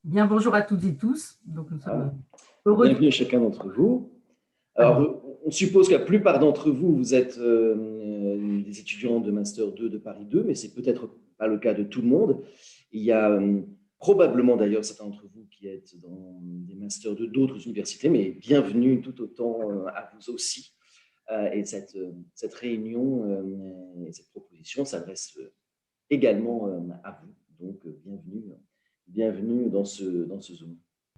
Bien, bonjour à toutes et tous. Donc, nous sommes heureux de Bienvenue à chacun d'entre vous. alors, Alors, on suppose que la plupart d'entre vous, vous êtes des étudiants de Master 2 de Paris 2, mais c'est peut-être pas le cas de tout le monde. Il y a probablement d'ailleurs certains d'entre vous qui êtes dans des Masters de d'autres universités, mais bienvenue tout autant à vous aussi. Et cette réunion et cette proposition s'adresse également à vous. Donc, bienvenue dans ce Zoom.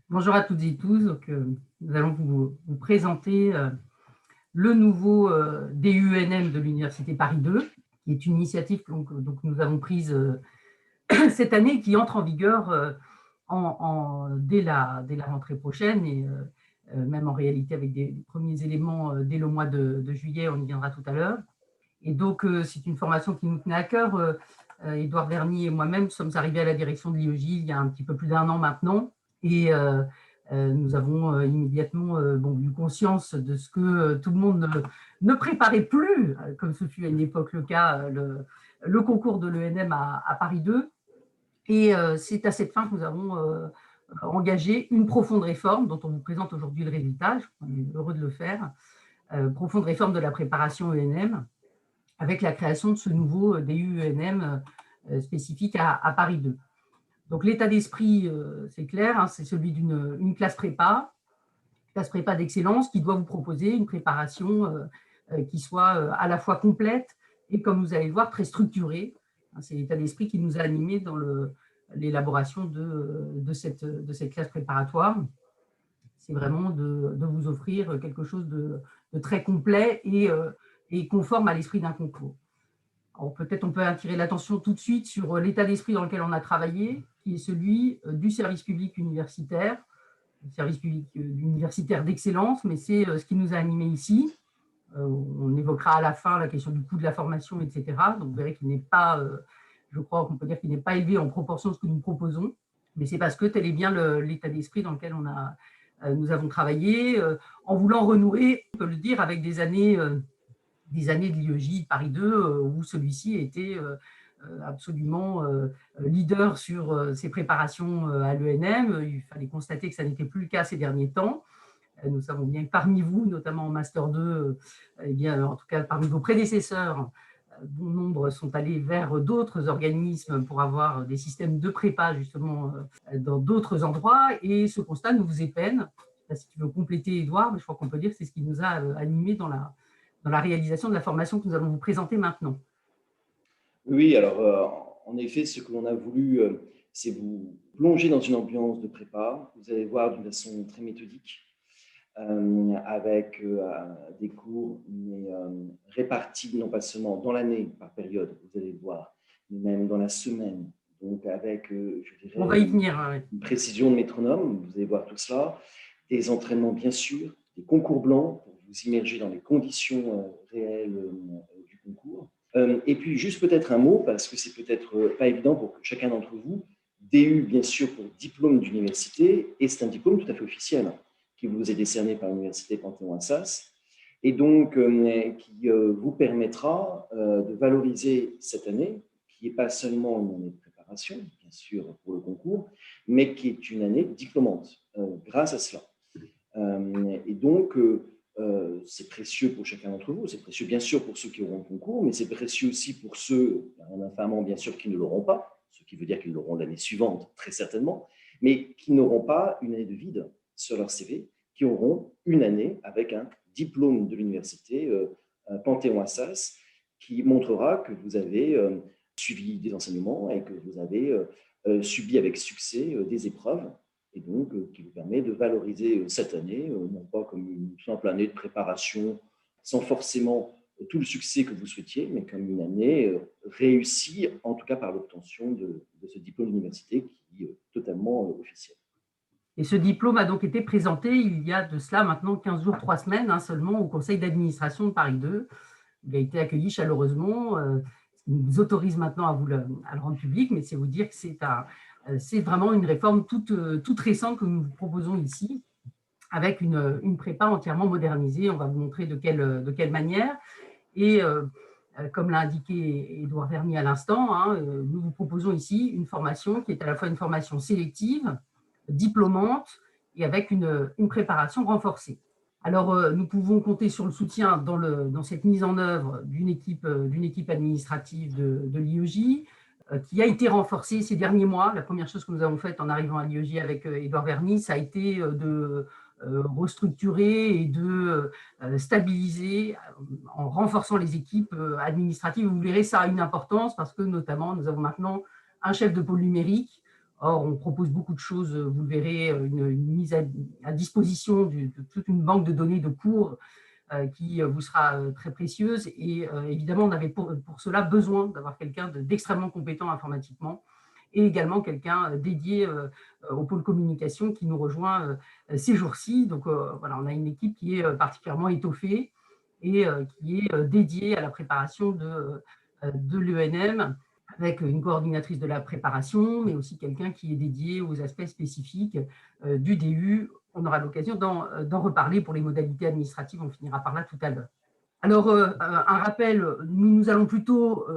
bonjour à toutes et tous. Donc, nous allons vous présenter le nouveau DUNM de l'Université Paris 2, qui est une initiative que nous avons prise cette année, qui entre en vigueur dès la rentrée prochaine et même en réalité avec des premiers éléments dès le mois de juillet, on y viendra tout à l'heure. Et donc, c'est une formation qui nous tenait à cœur. Édouard Verny et moi-même sommes arrivés à la direction de l'IEJ il y a un petit peu plus d'1 an maintenant. Et nous avons immédiatement eu conscience de ce que tout le monde ne préparait plus, comme ce fut à une époque le cas, le concours de l'ENM à Paris 2. Et c'est à cette fin que nous avons engagé une profonde réforme dont on vous présente aujourd'hui le résultat. On est heureux de le faire. Profonde réforme de la préparation ENM, avec la création de ce nouveau DU-ENM spécifique à Paris 2. Donc l'état d'esprit, c'est clair, hein, c'est celui d'une classe prépa d'excellence qui doit vous proposer une préparation qui soit à la fois complète et, comme vous allez le voir, très structurée. C'est l'état d'esprit qui nous a animés dans l'élaboration de cette classe préparatoire. C'est vraiment de vous offrir quelque chose de très complet et conforme à l'esprit d'un concours. Alors peut-être on peut attirer l'attention tout de suite sur l'état d'esprit dans lequel on a travaillé, qui est celui du service public universitaire, le service public universitaire d'excellence, mais c'est ce qui nous a animés ici. On évoquera à la fin la question du coût de la formation, etc. Donc vous verrez qu'il n'est pas, je crois qu'on peut dire qu'il n'est pas élevé en proportion de ce que nous proposons, mais c'est parce que tel est bien l'état d'esprit dans lequel nous avons travaillé, en voulant renouer, on peut le dire, avec des années de l'IEJ Paris 2, où celui-ci était absolument leader sur ses préparations à l'ENM. Il fallait constater que ça n'était plus le cas ces derniers temps. Nous savons bien que parmi vous, notamment en Master 2, eh bien, en tout cas parmi vos prédécesseurs, bon nombre sont allés vers d'autres organismes pour avoir des systèmes de prépa justement dans d'autres endroits. Et ce constat nous faisait peine. Si tu veux compléter, Édouard, mais je crois qu'on peut dire que c'est ce qui nous a animés dans la réalisation de la formation que nous allons vous présenter maintenant. Oui, alors en effet, ce que l'on a voulu, c'est vous plonger dans une ambiance de prépa. Vous allez voir d'une façon très méthodique, avec des cours, mais répartis non pas seulement dans l'année par période, vous allez le voir, mais même dans la semaine. Donc avec, je dirais, on va y venir, une précision de métronome, vous allez voir tout cela, des entraînements bien sûr, des concours blancs pour vous immerger dans les conditions réelles du concours. Et puis, juste peut-être un mot, parce que c'est peut-être pas évident pour chacun d'entre vous. DU, bien sûr, pour diplôme d'université, et c'est un diplôme tout à fait officiel qui vous est décerné par l'Université Panthéon-Assas, et donc qui vous permettra de valoriser cette année, qui n'est pas seulement une année de préparation, bien sûr, pour le concours, mais qui est une année diplômante, grâce à cela. Et donc, c'est précieux pour chacun d'entre vous, c'est précieux bien sûr pour ceux qui auront le concours, mais c'est précieux aussi pour ceux, infamant bien sûr, qui ne l'auront pas, ce qui veut dire qu'ils l'auront l'année suivante, très certainement, mais qui n'auront pas une année de vide sur leur CV, qui auront une année avec un diplôme de l'université Panthéon-Assas, qui montrera que vous avez suivi des enseignements et que vous avez subi avec succès des épreuves, et donc qui vous permet de valoriser cette année, non pas comme une simple année de préparation sans forcément tout le succès que vous souhaitiez, mais comme une année réussie, en tout cas par l'obtention de ce diplôme d'université qui est totalement officiel. Et ce diplôme a donc été présenté il y a de cela maintenant 15 jours, 3 semaines, seulement au conseil d'administration de Paris 2. Il a été accueilli chaleureusement, ce qui nous autorise maintenant à le rendre public, mais c'est vous dire que c'est vraiment une réforme toute récente que nous vous proposons ici, avec une prépa entièrement modernisée. On va vous montrer de quelle manière. Et comme l'a indiqué Édouard Verny à l'instant, nous vous proposons ici une formation qui est à la fois une formation sélective, diplômante et avec une préparation renforcée. Alors, nous pouvons compter sur le soutien dans cette mise en œuvre d'une équipe administrative de l'IEJ qui a été renforcée ces derniers mois. La première chose que nous avons faite en arrivant à l'IEJ avec Édouard Verny, ça a été de restructurer et de stabiliser en renforçant les équipes administratives. Vous verrez, ça a une importance parce que notamment, nous avons maintenant un chef de pôle numérique. Or, on propose beaucoup de choses, vous le verrez, une mise à disposition de toute une banque de données de cours qui vous sera très précieuse. Et évidemment, on avait pour cela besoin d'avoir quelqu'un d'extrêmement compétent informatiquement et également quelqu'un dédié au pôle communication qui nous rejoint ces jours-ci. Donc voilà, on a une équipe qui est particulièrement étoffée et qui est dédiée à la préparation de l'ENM, avec une coordinatrice de la préparation, mais aussi quelqu'un qui est dédié aux aspects spécifiques du DU. On aura l'occasion d'en reparler pour les modalités administratives, on finira par là tout à l'heure. Alors, un rappel, nous allons plutôt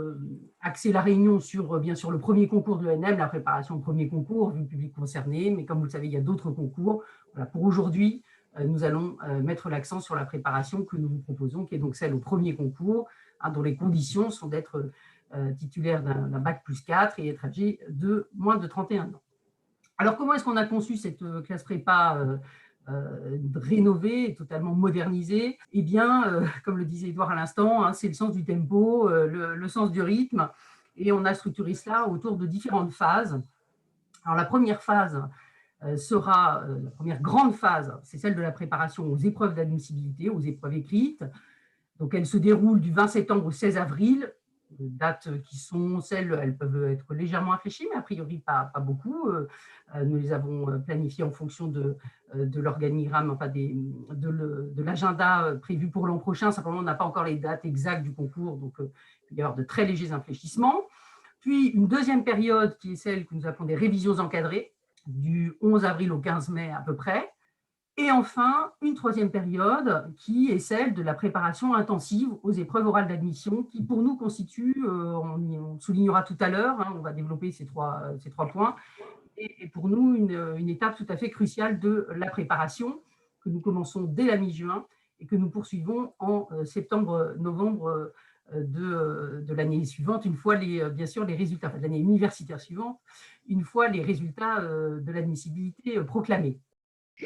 axer la réunion sur, bien sûr, le premier concours de l'ENM, la préparation au premier concours, vu le public concerné, mais comme vous le savez, il y a d'autres concours. Voilà, pour aujourd'hui, nous allons mettre l'accent sur la préparation que nous vous proposons, qui est donc celle au premier concours, dont les conditions sont d'être titulaire d'un bac plus 4 et être âgé de moins de 31 ans. Alors, comment est-ce qu'on a conçu cette classe prépa rénovée et totalement modernisée? Eh bien, comme le disait Édouard à l'instant, c'est le sens du tempo, le sens du rythme, et on a structuré cela autour de différentes phases. Alors, la première phase sera, la première grande phase, c'est celle de la préparation aux épreuves d'admissibilité, aux épreuves écrites. Donc, elle se déroule du 20 septembre au 16 avril, dates qui sont celles, elles peuvent être légèrement infléchies, mais a priori pas beaucoup. Nous les avons planifiées en fonction de l'organigramme, enfin de l'agenda prévu pour l'an prochain. Simplement, on n'a pas encore les dates exactes du concours, donc il peut y avoir de très légers infléchissements. Puis, une deuxième période qui est celle que nous appelons des révisions encadrées, du 11 avril au 15 mai à peu près. Et enfin, une troisième période qui est celle de la préparation intensive aux épreuves orales d'admission qui, pour nous, constitue, on soulignera tout à l'heure, on va développer ces trois points, et pour nous, une étape tout à fait cruciale de la préparation que nous commençons dès la mi-juin et que nous poursuivons en septembre-novembre de l'année suivante, une fois bien sûr les résultats, de l'année universitaire suivante, une fois les résultats de l'admissibilité proclamés.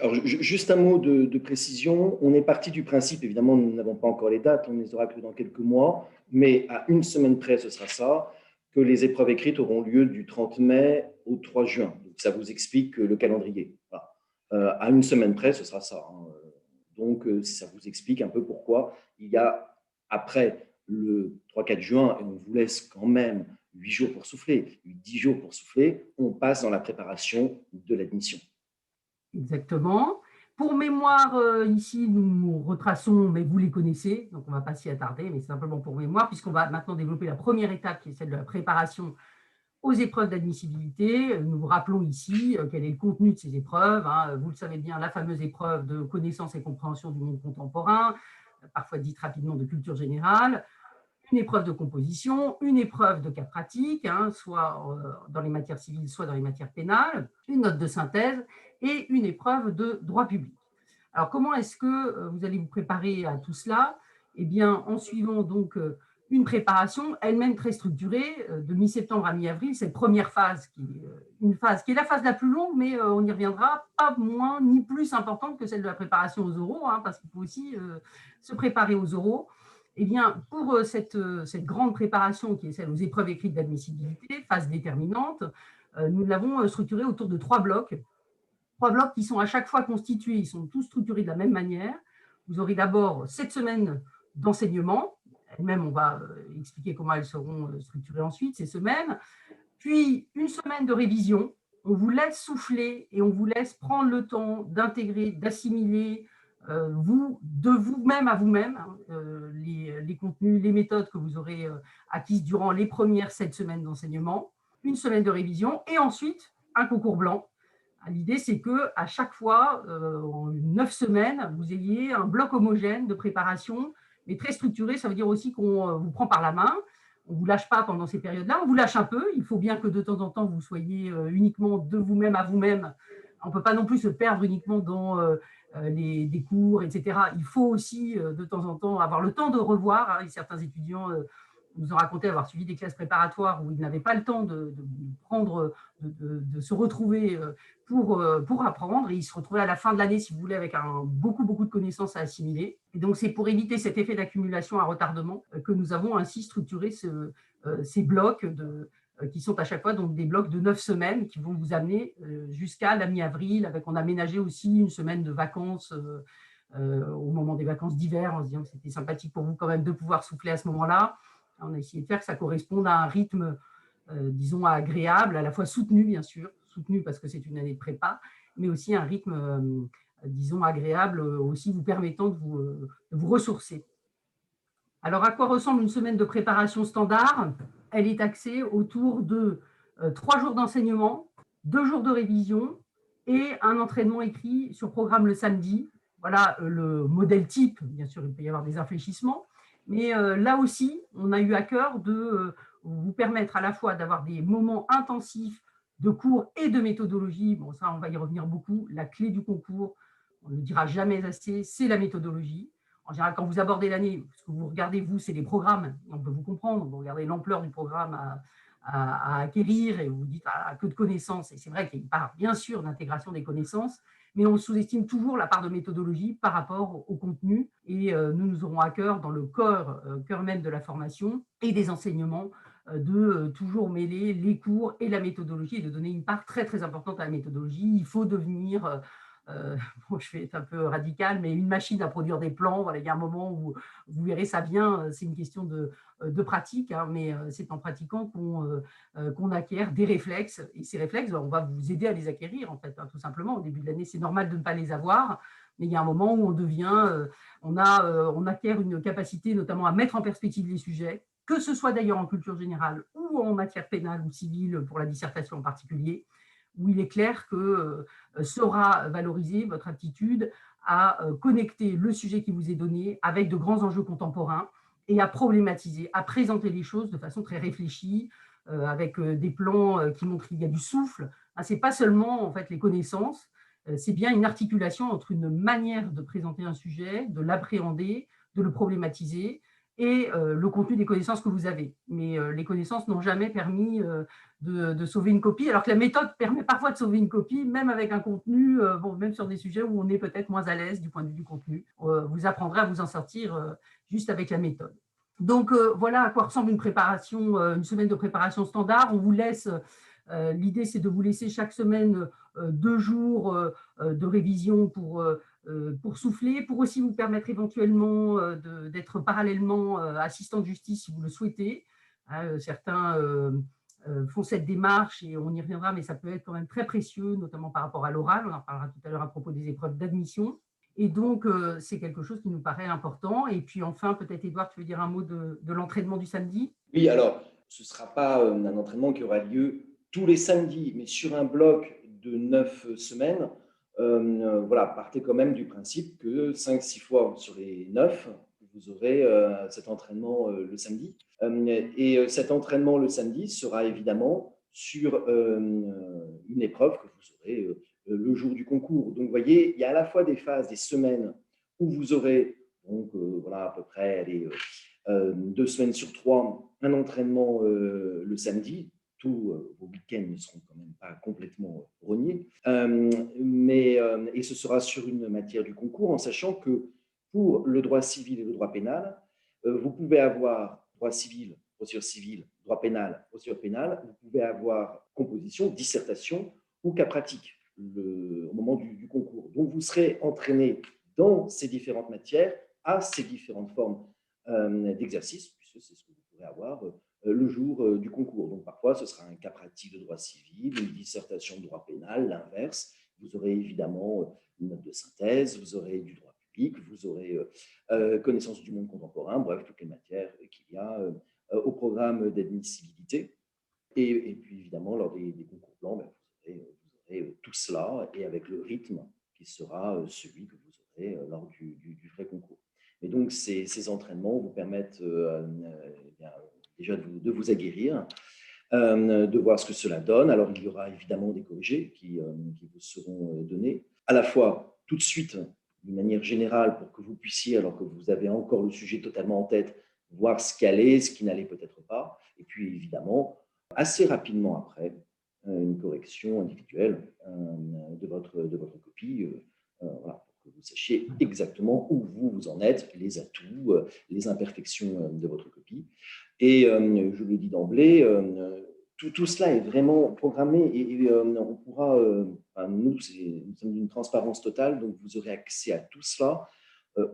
Alors, juste un mot de précision. On est parti du principe, évidemment, nous n'avons pas encore les dates, on ne les aura que dans quelques mois, mais à une semaine près, ce sera ça, que les épreuves écrites auront lieu du 30 mai au 3 juin. Donc, ça vous explique le calendrier. Voilà. À une semaine près, ce sera ça. Donc, ça vous explique un peu pourquoi il y a, après le 3-4 juin, et on vous laisse quand même 8 jours pour souffler, 10 jours pour souffler, on passe dans la préparation de l'admission. Exactement. Pour mémoire, ici, nous retraçons, mais vous les connaissez, donc on ne va pas s'y attarder, mais c'est simplement pour mémoire, puisqu'on va maintenant développer la première étape, qui est celle de la préparation aux épreuves d'admissibilité. Nous vous rappelons ici quel est le contenu de ces épreuves. Vous le savez bien, la fameuse épreuve de connaissance et compréhension du monde contemporain, parfois dite rapidement de culture générale, une épreuve de composition, une épreuve de cas pratique, soit dans les matières civiles, soit dans les matières pénales, une note de synthèse et une épreuve de droit public. Alors, comment est-ce que vous allez vous préparer à tout cela? Eh bien, en suivant donc une préparation elle-même très structurée de mi-septembre à mi-avril, cette première phase une phase qui est la phase la plus longue, mais on y reviendra, pas moins ni plus importante que celle de la préparation aux oraux, parce qu'il faut aussi se préparer aux oraux. Eh bien, pour cette grande préparation qui est celle aux épreuves écrites d'admissibilité, phase déterminante, nous l'avons structurée autour de 3 blocs. 3 blocs qui sont à chaque fois constitués, ils sont tous structurés de la même manière. Vous aurez d'abord 7 semaines d'enseignement, elles-mêmes on va expliquer comment elles seront structurées ensuite, ces semaines, puis une semaine de révision. On vous laisse souffler et on vous laisse prendre le temps d'intégrer, d'assimiler, de vous-même à vous-même, les contenus, les méthodes que vous aurez acquises durant les premières 7 semaines d'enseignement, une semaine de révision et ensuite un concours blanc. L'idée, c'est qu'à chaque fois, en 9 semaines, vous ayez un bloc homogène de préparation, mais très structuré. Ça veut dire aussi qu'on vous prend par la main, on ne vous lâche pas pendant ces périodes-là, on vous lâche un peu. Il faut bien que de temps en temps, vous soyez uniquement de vous-même à vous-même On ne peut pas non plus se perdre uniquement dans des cours, etc. Il faut aussi, de temps en temps, avoir le temps de revoir. Hein, certains étudiants nous ont raconté avoir suivi des classes préparatoires où ils n'avaient pas le temps de se retrouver pour apprendre. Et ils se retrouvaient à la fin de l'année, si vous voulez, avec beaucoup de connaissances à assimiler. Et donc, c'est pour éviter cet effet d'accumulation à retardement que nous avons ainsi structuré ces blocs qui sont à chaque fois donc des blocs de 9 semaines qui vont vous amener jusqu'à la mi-avril. On a aménagé aussi une semaine de vacances au moment des vacances d'hiver, en se disant que c'était sympathique pour vous quand même de pouvoir souffler à ce moment-là. On a essayé de faire que ça corresponde à un rythme, disons, agréable, à la fois soutenu, bien sûr, soutenu parce que c'est une année de prépa, mais aussi un rythme, disons, agréable, aussi vous permettant de vous ressourcer. Alors, à quoi ressemble une semaine de préparation standard? Elle est axée autour de 3 jours d'enseignement, 2 jours de révision et un entraînement écrit sur programme le samedi. Voilà le modèle type. Bien sûr, il peut y avoir des infléchissements, mais là aussi, on a eu à cœur de vous permettre à la fois d'avoir des moments intensifs de cours et de méthodologie. Bon, ça, on va y revenir beaucoup. La clé du concours, on ne le dira jamais assez, c'est la méthodologie. En général, quand vous abordez l'année, ce que vous regardez, vous, c'est les programmes. On peut vous comprendre. Vous regardez l'ampleur du programme à acquérir et vous vous dites que de connaissances. Et c'est vrai qu'il y a une part, bien sûr, d'intégration des connaissances, mais on sous-estime toujours la part de méthodologie par rapport au contenu. Et nous aurons à cœur, dans le cœur même de la formation et des enseignements, de toujours mêler les cours et la méthodologie et de donner une part très, très importante à la méthodologie. Il faut devenir bon, je vais être un peu radical, mais une machine à produire des plans. Voilà, il y a un moment où vous verrez, ça vient, c'est une question de pratique, hein, mais c'est en pratiquant qu'on acquiert des réflexes. Et ces réflexes, on va vous aider à les acquérir, en fait, hein, tout simplement. Au début de l'année, c'est normal de ne pas les avoir, mais il y a un moment où on acquiert une capacité notamment à mettre en perspective les sujets, que ce soit d'ailleurs en culture générale ou en matière pénale ou civile, pour la dissertation en particulier, où il est clair que sera valorisée votre aptitude à connecter le sujet qui vous est donné avec de grands enjeux contemporains et à problématiser, à présenter les choses de façon très réfléchie, avec des plans qui montrent qu'il y a du souffle. Ce n'est pas seulement en fait les connaissances, c'est bien une articulation entre une manière de présenter un sujet, de l'appréhender, de le problématiser et le contenu des connaissances que vous avez. Mais les connaissances n'ont jamais permis de sauver une copie, alors que la méthode permet parfois de sauver une copie, même avec un contenu, même sur des sujets où on est peut-être moins à l'aise du point de vue du contenu. Vous apprendrez à vous en sortir juste avec la méthode. Donc voilà à quoi ressemble une semaine de préparation standard. On vous laisse, l'idée c'est de vous laisser chaque semaine 2 jours de révision pour souffler, pour aussi vous permettre éventuellement d'être parallèlement assistant de justice si vous le souhaitez. Certains font cette démarche et on y reviendra, mais ça peut être quand même très précieux, notamment par rapport à l'oral. On en parlera tout à l'heure à propos des épreuves d'admission. Et donc, c'est quelque chose qui nous paraît important. Et puis enfin, peut-être, Édouard, tu veux dire un mot de l'entraînement du samedi? Oui, alors, ce ne sera pas un entraînement qui aura lieu tous les samedis, mais sur un bloc de 9 semaines. Voilà, partez quand même du principe que 5-6 fois sur les 9, vous aurez cet entraînement le samedi. Et cet entraînement le samedi sera évidemment sur une épreuve que vous aurez le jour du concours. Donc, vous voyez, il y a à la fois des phases, des semaines où vous aurez donc, voilà, à peu près 2 semaines sur 3, un entraînement le samedi. Tous vos week-ends ne seront quand même pas complètement rognés. Et ce sera sur une matière du concours, en sachant que pour le droit civil et le droit pénal, vous pouvez avoir droit civil, procédure civile, droit pénal, procédure pénale, vous pouvez avoir composition, dissertation ou cas pratique au moment du concours. Donc, vous serez entraîné dans ces différentes matières à ces différentes formes d'exercice, puisque c'est ce que vous pourrez avoir le jour du concours. Donc, parfois, ce sera un cas pratique de droit civil, une dissertation de droit pénal, l'inverse. Vous aurez évidemment une note de synthèse, vous aurez du droit public, vous aurez connaissance du monde contemporain, bref, toutes les matières qu'il y a au programme d'admissibilité. Et puis, évidemment, lors des concours blancs, vous aurez tout cela et avec le rythme qui sera celui que vous aurez lors du vrai concours. Et donc, ces entraînements vous permettent déjà de vous aguerrir de voir ce que cela donne. Alors, il y aura évidemment des corrigés qui vous seront donnés, à la fois tout de suite, d'une manière générale, pour que vous puissiez, alors que vous avez encore le sujet totalement en tête, voir ce qui allait, ce qui n'allait peut-être pas, et puis évidemment, assez rapidement après, une correction individuelle de votre copie, voilà, pour que vous sachiez exactement où vous en êtes, les atouts, les imperfections de votre copie. Et je le dis d'emblée, tout cela est vraiment programmé et on pourra, enfin, nous sommes d'une transparence totale, donc vous aurez accès à tout cela.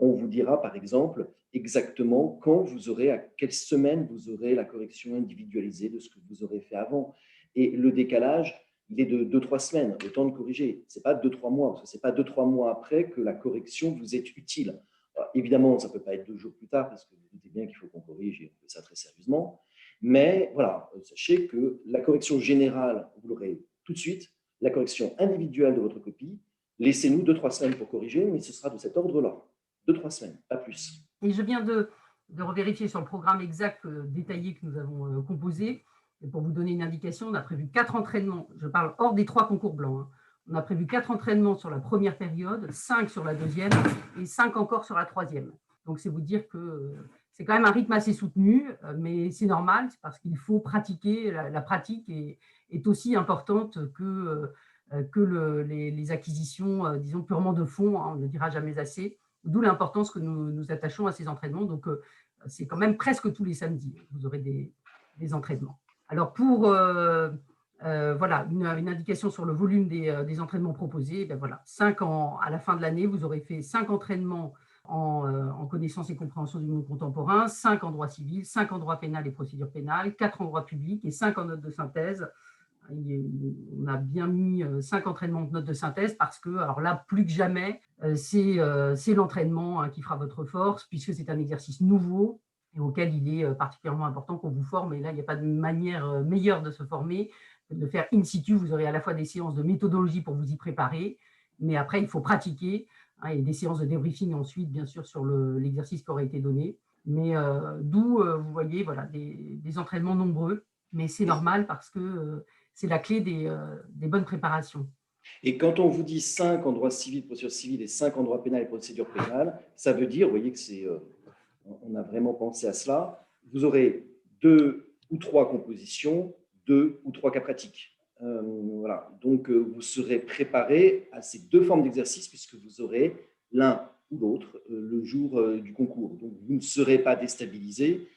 On vous dira par exemple exactement quand vous aurez, à quelle semaine vous aurez la correction individualisée de ce que vous aurez fait avant. Et le décalage, il est de 2-3 semaines, le temps de corriger. Ce n'est pas 2-3 mois, parce que ce n'est pas 2-3 mois après que la correction vous est utile. Alors, évidemment, ça ne peut pas être 2 jours plus tard, parce que vous doutez bien qu'il faut qu'on corrige et on fait ça très sérieusement. Mais voilà, sachez que la correction générale, vous l'aurez tout de suite. La correction individuelle de votre copie, laissez-nous 2-3 semaines pour corriger, mais ce sera de cet ordre-là. 2-3 semaines, pas plus. Et je viens de revérifier sur le programme exact détaillé que nous avons composé. Et pour vous donner une indication, on a prévu 4 entraînements. Je parle hors des 3 concours blancs, hein. On a prévu 4 entraînements sur la première période, 5 sur la deuxième et 5 encore sur la troisième. Donc, c'est vous dire que c'est quand même un rythme assez soutenu, mais c'est normal, c'est parce qu'il faut pratiquer. La pratique est aussi importante que les acquisitions, disons, purement de fond, hein, on ne le dira jamais assez. D'où l'importance que nous attachons à ces entraînements. Donc, c'est quand même presque tous les samedis, vous aurez des entraînements. Alors, pour voilà, une indication sur le volume des entraînements proposés, ben voilà, à la fin de l'année, vous aurez fait 5 entraînements en connaissance et compréhension du monde contemporain, 5 en droit civil, 5 en droit pénal et procédure pénale, 4 en droit public et 5 en notes de synthèse. On a bien mis 5 entraînements de notes de synthèse parce que, alors là, plus que jamais, c'est l'entraînement, hein, qui fera votre force, puisque c'est un exercice nouveau et auquel il est particulièrement important qu'on vous forme. Et là, il n'y a pas de manière meilleure de se former que de le faire in situ. Vous aurez à la fois des séances de méthodologie pour vous y préparer, mais après, il faut pratiquer, hein, et des séances de débriefing ensuite, bien sûr, sur l'exercice qui aurait été donné. Mais d'où, vous voyez, voilà, des entraînements nombreux, mais c'est normal parce que c'est la clé des bonnes préparations. Et quand on vous dit 5 en droit civil, procédure civile et 5 en droit pénal et procédure pénale, ça veut dire, vous voyez que on a vraiment pensé à cela, vous aurez 2 ou 3 compositions, 2 ou 3 cas pratiques. Voilà. Donc, vous serez préparé à ces 2 formes d'exercice puisque vous aurez l'un ou l'autre le jour du concours. Donc, vous ne serez pas déstabilisé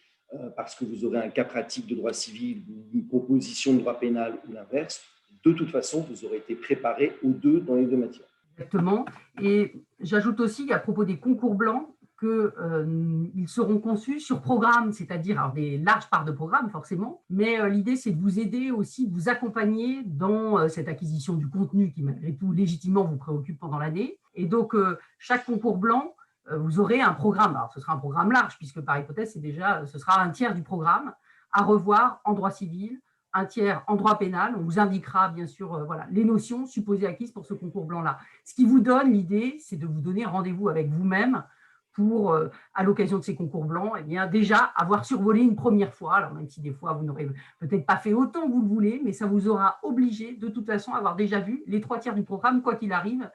parce que vous aurez un cas pratique de droit civil ou une proposition de droit pénal ou l'inverse. De toute façon, vous aurez été préparé aux deux dans les 2 matières. Exactement. Et j'ajoute aussi à propos des concours blancs qu'ils seront conçus sur programme, c'est-à-dire des larges parts de programme forcément, mais l'idée c'est de vous aider aussi, de vous accompagner dans cette acquisition du contenu qui malgré tout légitimement vous préoccupe pendant l'année. Et donc chaque concours blanc, vous aurez un programme. Alors ce sera un programme large puisque par hypothèse ce sera un tiers du programme à revoir en droit civil, un tiers en droit pénal. On vous indiquera bien sûr voilà, les notions supposées acquises pour ce concours blanc-là. Ce qui vous donne l'idée, c'est de vous donner rendez-vous avec vous-même pour, à l'occasion de ces concours blancs, eh bien, déjà avoir survolé une première fois. Alors même si des fois, vous n'aurez peut-être pas fait autant que vous le voulez, mais ça vous aura obligé de toute façon à avoir déjà vu les 3 tiers du programme, quoi qu'il arrive,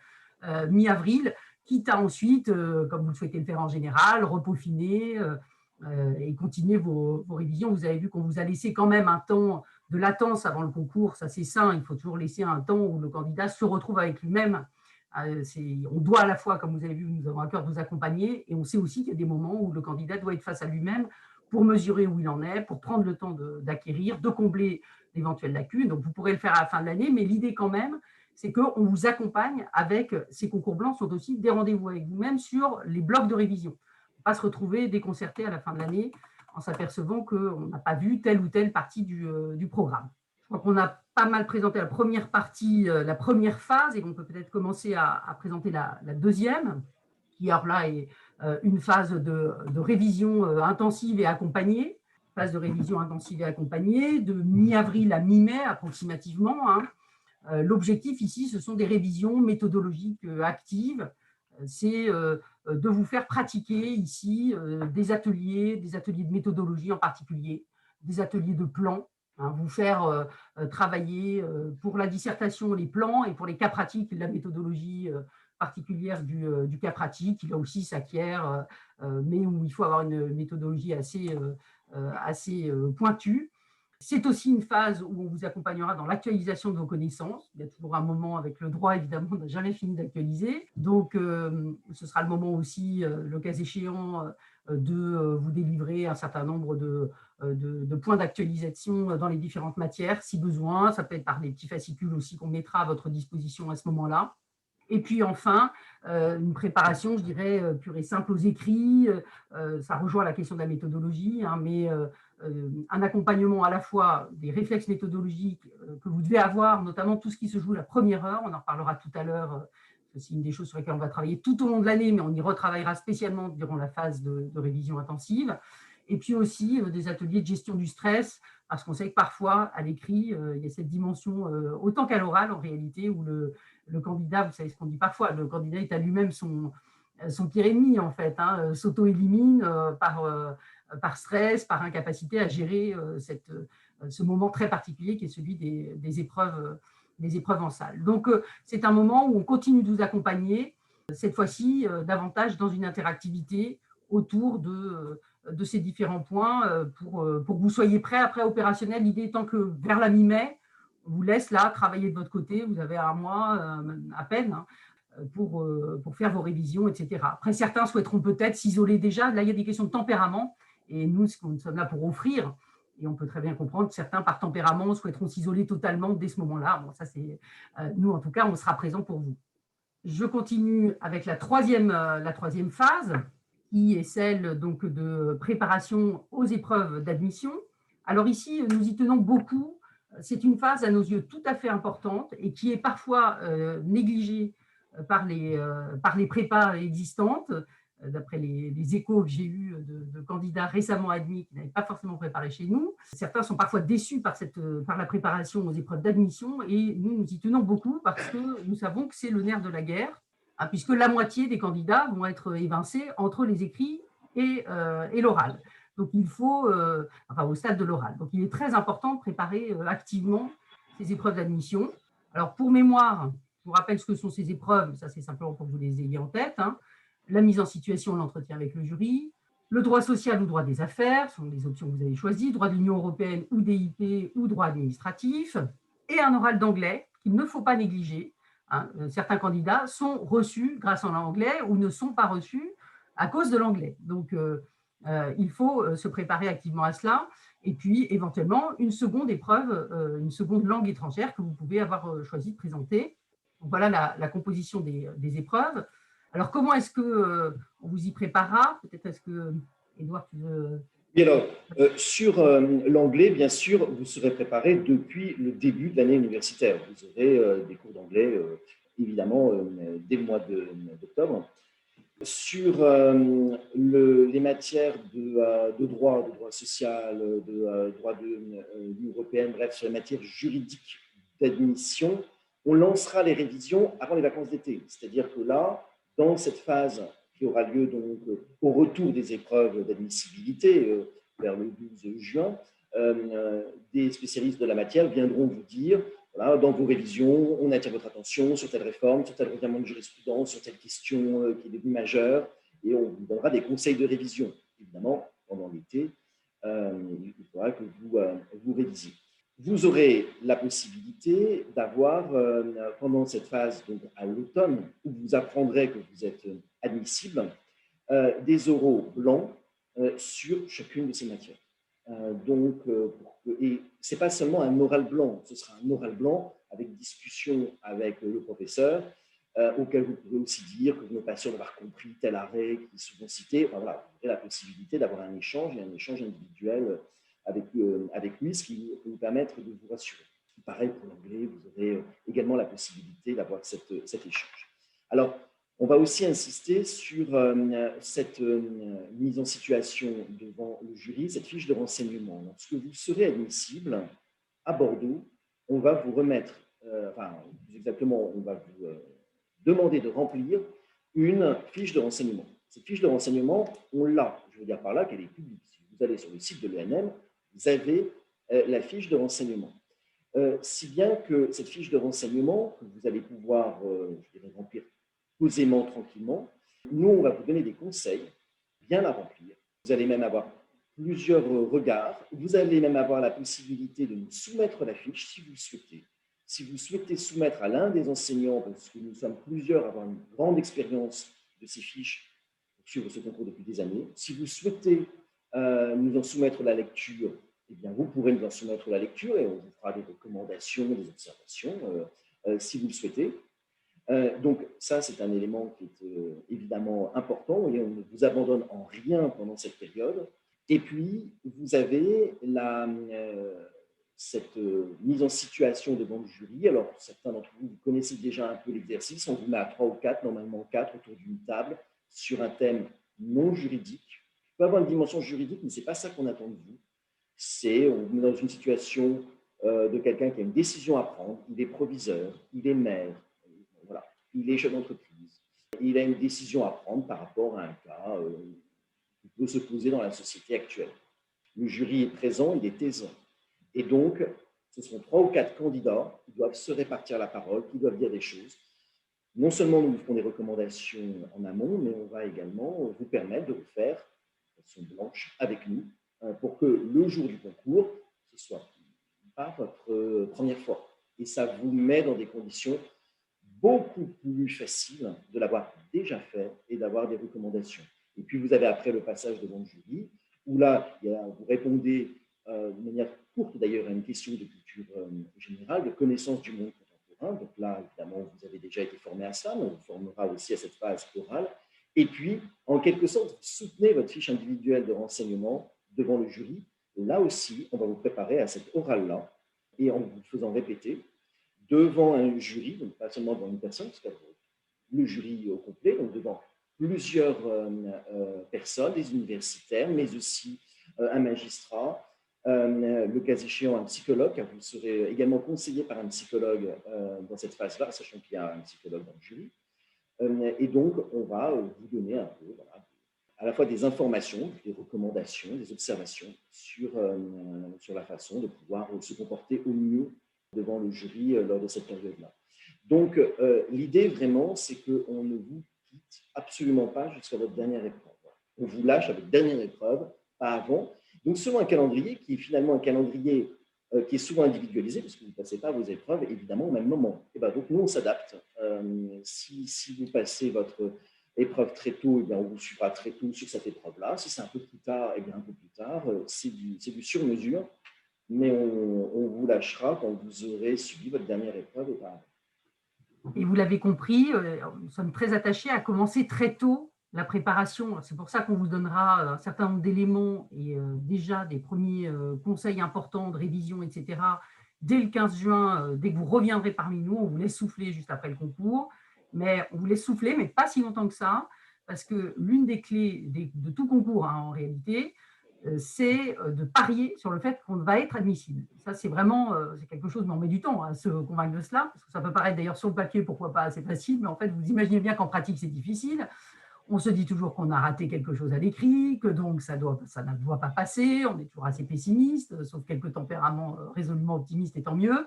mi-avril, quitte à ensuite, comme vous le souhaitez le faire en général, repeaufiner et continuer vos révisions. Vous avez vu qu'on vous a laissé quand même un temps de latence avant le concours, ça c'est sain, il faut toujours laisser un temps où le candidat se retrouve avec lui-même. On doit à la fois, comme vous avez vu, nous avons à cœur de vous accompagner, et on sait aussi qu'il y a des moments où le candidat doit être face à lui-même pour mesurer où il en est, pour prendre le temps d'acquérir, de combler d'éventuelles lacunes. Donc vous pourrez le faire à la fin de l'année, mais l'idée quand même, c'est qu'on vous accompagne avec ces concours blancs, sont aussi des rendez-vous avec vous-même sur les blocs de révision. On ne va pas se retrouver déconcerté à la fin de l'année en s'apercevant qu'on n'a pas vu telle ou telle partie du programme. Je crois qu'on a pas mal présenté la première partie, la première phase, et qu'on peut peut-être commencer à présenter la deuxième, qui alors là est une phase de révision intensive et accompagnée, phase de révision intensive et accompagnée, de mi-avril à mi-mai approximativement, hein. L'objectif ici, ce sont des révisions méthodologiques actives, c'est de vous faire pratiquer ici des ateliers de méthodologie en particulier, des ateliers de plan, hein, vous faire travailler pour la dissertation les plans et pour les cas pratiques la méthodologie particulière du cas pratique. Là aussi s'acquiert, mais où il faut avoir une méthodologie assez pointue. C'est aussi une phase où on vous accompagnera dans l'actualisation de vos connaissances. Il y a toujours un moment avec le droit, évidemment, on n'a jamais fini d'actualiser. Donc, ce sera le moment aussi, le cas échéant, de vous délivrer un certain nombre de points d'actualisation dans les différentes matières, si besoin. Ça peut être par des petits fascicules aussi qu'on mettra à votre disposition à ce moment-là. Et puis enfin, une préparation, je dirais, pure et simple aux écrits. Ça rejoint la question de la méthodologie, hein, mais un accompagnement à la fois des réflexes méthodologiques que vous devez avoir, notamment tout ce qui se joue la première heure. On en reparlera tout à l'heure. C'est une des choses sur lesquelles on va travailler tout au long de l'année, mais on y retravaillera spécialement durant la phase de révision intensive. Et puis aussi des ateliers de gestion du stress, parce qu'on sait que parfois, à l'écrit, il y a cette dimension, autant qu'à l'oral en réalité, où le candidat, vous savez ce qu'on dit parfois, le candidat est à lui-même son pire ennemi, en fait, hein, s'auto-élimine par stress, par incapacité à gérer ce moment très particulier qui est celui des épreuves en salle. Donc, c'est un moment où on continue de vous accompagner, cette fois-ci davantage dans une interactivité autour de ces différents points pour que vous soyez prêts après opérationnel. L'idée étant que vers la mi-mai, on vous laisse là travailler de votre côté, vous avez un mois à peine, hein, pour faire vos révisions, etc. Après, certains souhaiteront peut-être s'isoler déjà. Là, il y a des questions de tempérament. Et nous, nous sommes là pour offrir. Et on peut très bien comprendre que certains, par tempérament, souhaiteront s'isoler totalement dès ce moment-là. Bon, ça, c'est nous, en tout cas, on sera présent pour vous. Je continue avec la troisième phase, qui est celle donc de préparation aux épreuves d'admission. Alors ici, nous y tenons beaucoup. C'est une phase à nos yeux tout à fait importante et qui est parfois négligée par les prépas existantes, d'après les échos que j'ai eus de candidats récemment admis qui n'avaient pas forcément préparé chez nous. Certains sont parfois déçus par la préparation aux épreuves d'admission et nous y tenons beaucoup parce que nous savons que c'est le nerf de la guerre, hein, puisque la moitié des candidats vont être évincés entre les écrits et l'oral. Donc il faut, enfin au stade de l'oral. Donc il est très important de préparer activement ces épreuves d'admission. Alors pour mémoire, je vous rappelle ce que sont ces épreuves, ça c'est simplement pour que vous les ayez en tête, hein. La mise en situation, l'entretien avec le jury, le droit social ou droit des affaires, sont les options que vous avez choisies, droit de l'Union européenne ou DIP ou droit administratif, et un oral d'anglais qu'il ne faut pas négliger, hein. Certains candidats sont reçus grâce à l'anglais ou ne sont pas reçus à cause de l'anglais. Donc, il faut se préparer activement à cela. Et puis, éventuellement, une seconde épreuve, une seconde langue étrangère que vous pouvez avoir choisi de présenter. Donc, voilà la composition des épreuves. Alors, comment est-ce qu'on vous y préparera? Peut-être est-ce que, Édouard, tu veux… Et alors, sur l'anglais, bien sûr, vous serez préparé depuis le début de l'année universitaire. Vous aurez des cours d'anglais, évidemment, dès le mois d'octobre. Sur les matières de droit social, de droit de l'Union européenne, bref, sur les matières juridiques d'admission, on lancera les révisions avant les vacances d'été. C'est-à-dire que là, dans cette phase qui aura lieu donc au retour des épreuves d'admissibilité vers le 12 juin, des spécialistes de la matière viendront vous dire, voilà, dans vos révisions, on attire votre attention sur telle réforme, sur tel revirement de jurisprudence, sur telle question qui est devenue majeure, et on vous donnera des conseils de révision. Évidemment, pendant l'été, il faudra que vous révisiez. Vous aurez la possibilité d'avoir, pendant cette phase, donc à l'automne, où vous apprendrez que vous êtes admissible, des oraux blancs sur chacune de ces matières. Et ce n'est pas seulement un oral blanc, ce sera un oral blanc avec discussion avec le professeur, auquel vous pouvez aussi dire que vous n'êtes pas sûr d'avoir compris tel arrêt qui est souvent cité. Enfin, voilà, vous aurez la possibilité d'avoir un échange individuel avec lui, ce qui peut vous permettre de vous rassurer. Pareil pour l'anglais, vous aurez également la possibilité d'avoir cet échange. Alors, on va aussi insister sur cette mise en situation devant le jury, cette fiche de renseignement. Lorsque vous serez admissible à Bordeaux, on va vous remettre, plus exactement, on va vous demander de remplir une fiche de renseignement. Cette fiche de renseignement, on l'a, je veux dire par là qu'elle est publique. Si vous allez sur le site de l'ENM, vous avez la fiche de renseignement. Si bien que cette fiche de renseignement, que vous allez pouvoir je dirais, remplir posément, tranquillement, nous, on va vous donner des conseils, bien la remplir. Vous allez même avoir plusieurs regards. Vous allez même avoir la possibilité de nous soumettre la fiche si vous le souhaitez. Si vous souhaitez soumettre à l'un des enseignants, parce que nous sommes plusieurs à avoir une grande expérience de ces fiches pour suivre ce concours depuis des années, si vous souhaitez nous en soumettre la lecture, eh bien, vous pourrez nous en soumettre la lecture et on vous fera des recommandations, des observations, si vous le souhaitez. Donc, ça, c'est un élément qui est évidemment important et on ne vous abandonne en rien pendant cette période. Et puis, vous avez cette mise en situation devant le jury. Alors, certains d'entre vous, vous connaissez déjà un peu l'exercice. On vous met à 3 ou 4, normalement 4, autour d'une table sur un thème non juridique. Il peut avoir une dimension juridique, mais ce n'est pas ça qu'on attend de vous. On vous met dans une situation de quelqu'un qui a une décision à prendre. Il est proviseur, il est maire, voilà. Il est chef d'entreprise. Il a une décision à prendre par rapport à un cas qui peut se poser dans la société actuelle. Le jury est présent, il est taisant. Et donc, ce sont 3 ou 4 candidats qui doivent se répartir la parole, qui doivent dire des choses. Non seulement nous vous ferons des recommandations en amont, mais on va également vous permettre de le faire de façon blanche avec nous pour que le jour du concours, ce ne soit pas votre première fois. Et ça vous met dans des conditions beaucoup plus faciles de l'avoir déjà fait et d'avoir des recommandations. Et puis, vous avez après le passage devant le jury, où là, vous répondez de manière courte d'ailleurs à une question de culture générale, de connaissance du monde contemporain. Donc là, évidemment, vous avez déjà été formé à ça, mais on vous formera aussi à cette phase orale. Et puis, en quelque sorte, vous soutenez votre fiche individuelle de renseignement devant le jury. Là aussi, on va vous préparer à cette orale-là et en vous faisant répéter devant un jury, donc pas seulement devant une personne, parce que le jury au complet, donc devant plusieurs personnes, des universitaires, mais aussi un magistrat, le cas échéant un psychologue, car vous serez également conseillé par un psychologue dans cette phase-là, sachant qu'il y a un psychologue dans le jury. Et donc, on va vous donner un peu, voilà, à la fois des informations, des recommandations, des observations sur la façon de pouvoir se comporter au mieux devant le jury lors de cette période-là. Donc, l'idée vraiment, c'est qu'on ne vous quitte absolument pas jusqu'à votre dernière épreuve. On vous lâche à votre dernière épreuve, pas avant. Donc, selon un calendrier qui est finalement un calendrier qui est souvent individualisé, parce que vous ne passez pas vos épreuves, évidemment, au même moment. Et bien, donc, nous, on s'adapte. Si vous passez votre épreuve très tôt, eh bien, on vous suivra très tôt sur cette épreuve-là. Si c'est un peu plus tard, eh bien, un peu plus tard. C'est du sur-mesure, mais on vous lâchera quand vous aurez suivi votre dernière épreuve auparavant. Et vous l'avez compris, nous sommes très attachés à commencer très tôt la préparation. C'est pour ça qu'on vous donnera un certain nombre d'éléments et déjà des premiers conseils importants de révision, etc. Dès le 15 juin, dès que vous reviendrez parmi nous, on vous laisse souffler juste après le concours. Mais on vous laisse souffler, mais pas si longtemps que ça, parce que l'une des clés de tout concours, hein, en réalité, c'est de parier sur le fait qu'on va être admissible. Ça, c'est vraiment c'est quelque chose, mais on met du temps à se convaincre de cela, parce que ça peut paraître d'ailleurs sur le papier, pourquoi pas, assez facile, mais en fait, vous imaginez bien qu'en pratique, c'est difficile. On se dit toujours qu'on a raté quelque chose à l'écrit, que donc ça ne doit pas passer, on est toujours assez pessimiste, sauf quelques tempéraments résolument optimistes, et tant mieux,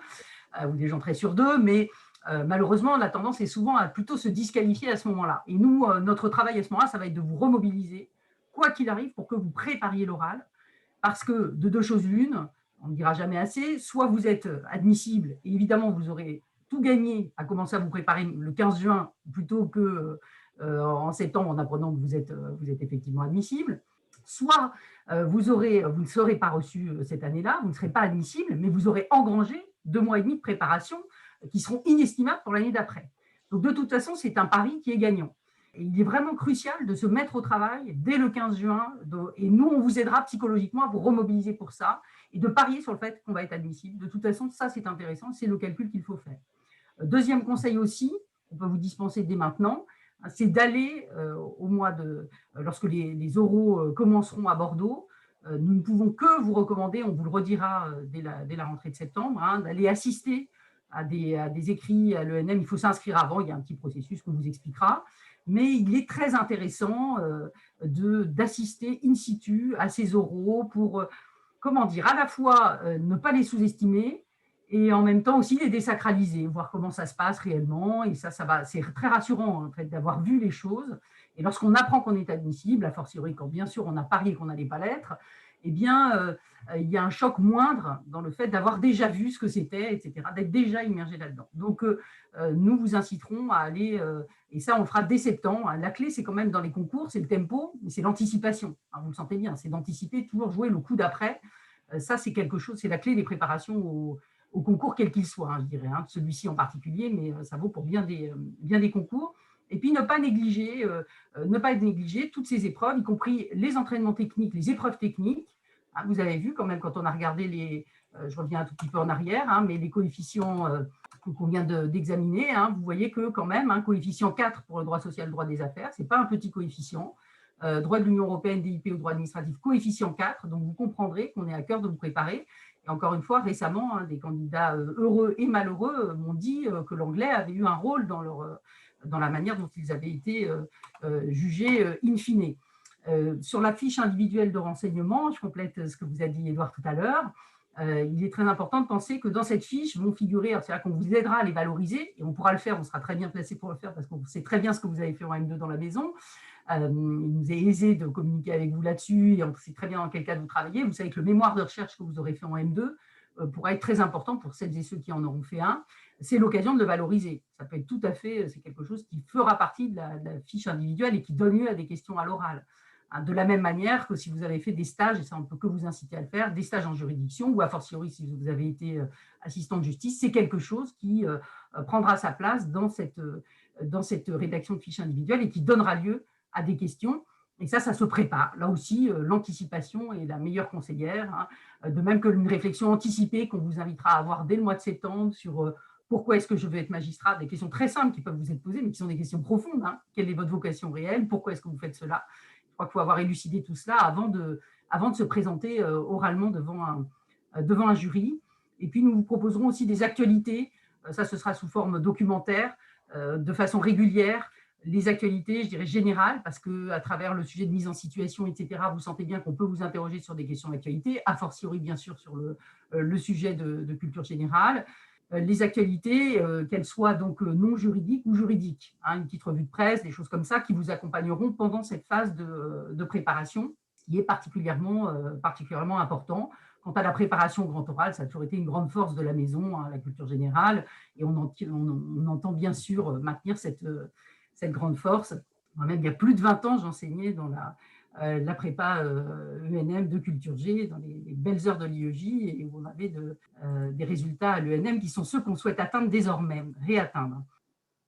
ou des gens très sûrs d'eux, mais malheureusement, la tendance est souvent à plutôt se disqualifier à ce moment-là. Et nous, notre travail à ce moment-là, ça va être de vous remobiliser, quoi qu'il arrive, pour que vous prépariez l'oral, parce que de deux choses l'une, on ne dira jamais assez, soit vous êtes admissible, et évidemment, vous aurez tout gagné à commencer à vous préparer le 15 juin, plutôt qu'en septembre, en apprenant que vous êtes effectivement admissible, soit vous ne serez pas reçu cette année-là, vous ne serez pas admissible, mais vous aurez engrangé 2 mois et demi de préparation qui seront inestimables pour l'année d'après. Donc de toute façon, c'est un pari qui est gagnant. Et il est vraiment crucial de se mettre au travail dès le 15 juin, et nous, on vous aidera psychologiquement à vous remobiliser pour ça, et de parier sur le fait qu'on va être admissible. De toute façon, ça, c'est intéressant, c'est le calcul qu'il faut faire. Deuxième conseil aussi, on peut vous dispenser dès maintenant, c'est d'aller au mois de… lorsque les oraux commenceront à Bordeaux, nous ne pouvons que vous recommander, on vous le redira dès la rentrée de septembre, hein, d'aller assister à des écrits à l'ENM. Il faut s'inscrire avant, il y a un petit processus qu'on vous expliquera, mais il est très intéressant d'assister in situ à ces oraux pour comment dire, à la fois ne pas les sous-estimer et en même temps aussi les désacraliser, voir comment ça se passe réellement. Et ça va, c'est très rassurant en fait d'avoir vu les choses. Et lorsqu'on apprend qu'on est admissible, a fortiori quand bien sûr on a parié qu'on n'allait pas l'être, eh bien il y a un choc moindre dans le fait d'avoir déjà vu ce que c'était, etc., d'être déjà immergé là-dedans. Donc nous vous inciterons à aller, et ça on le fera dès septembre. La clé c'est quand même dans les concours, c'est le tempo, mais c'est l'anticipation. Vous le sentez bien, c'est d'anticiper, toujours jouer le coup d'après. Ça c'est quelque chose, c'est la clé des préparations au concours quel qu'il soit, je dirais, celui-ci en particulier, mais ça vaut pour bien des concours. Et puis ne pas négliger toutes ces épreuves, y compris les entraînements techniques, les épreuves techniques. Vous avez vu quand même quand on a regardé je reviens un tout petit peu en arrière, mais les coefficients qu'on vient d'examiner, vous voyez que quand même, coefficient 4 pour le droit social, le droit des affaires, ce n'est pas un petit coefficient. Droit de l'Union européenne, DIP ou droit administratif, coefficient 4, donc vous comprendrez qu'on est à cœur de vous préparer. Et encore une fois, récemment, des candidats heureux et malheureux m'ont dit que l'anglais avait eu un rôle dans la manière dont ils avaient été jugés in fine. Sur la fiche individuelle de renseignement, je complète ce que vous a dit Édouard tout à l'heure, il est très important de penser que dans cette fiche vont figurer, c'est-à-dire qu'on vous aidera à les valoriser, et on pourra le faire, on sera très bien placé pour le faire parce qu'on sait très bien ce que vous avez fait en M2 dans la maison. Il nous est aisé de communiquer avec vous là-dessus et on sait très bien dans quel cas vous travaillez. Vous savez que le mémoire de recherche que vous aurez fait en M2 pourra être très important pour celles et ceux qui en auront fait un. C'est l'occasion de le valoriser. Ça peut être tout à fait, c'est quelque chose qui fera partie de la fiche individuelle et qui donne lieu à des questions à l'oral. De la même manière que si vous avez fait des stages, et ça on ne peut que vous inciter à le faire, des stages en juridiction ou a fortiori si vous avez été assistant de justice, c'est quelque chose qui prendra sa place dans cette rédaction de fiche individuelle et qui donnera lieu à des questions. Et ça se prépare. Là aussi, l'anticipation est la meilleure conseillère, de même que une réflexion anticipée qu'on vous invitera à avoir dès le mois de septembre sur pourquoi est-ce que je veux être magistrat, des questions très simples qui peuvent vous être posées, mais qui sont des questions profondes. Quelle est votre vocation réelle? Pourquoi est-ce que vous faites cela? Je crois qu'il faut avoir élucidé tout cela avant de se présenter oralement devant un jury. Et puis, nous vous proposerons aussi des actualités. Ça, ce sera sous forme documentaire, de façon régulière. Les actualités, je dirais générales, parce qu'à travers le sujet de mise en situation, etc., vous sentez bien qu'on peut vous interroger sur des questions d'actualité, a fortiori, bien sûr, sur le sujet de culture générale. Les actualités, qu'elles soient donc non juridiques ou juridiques, une petite revue de presse, des choses comme ça qui vous accompagneront pendant cette phase de préparation, qui est particulièrement important. Quant à la préparation au grand oral, ça a toujours été une grande force de la maison, la culture générale, et on entend bien sûr maintenir cette grande force. Moi-même, il y a plus de 20 ans, j'enseignais dans la prépa ENM de culture G, dans les belles heures de l'IEJ, et où on avait des résultats à l'ENM qui sont ceux qu'on souhaite atteindre désormais, réatteindre.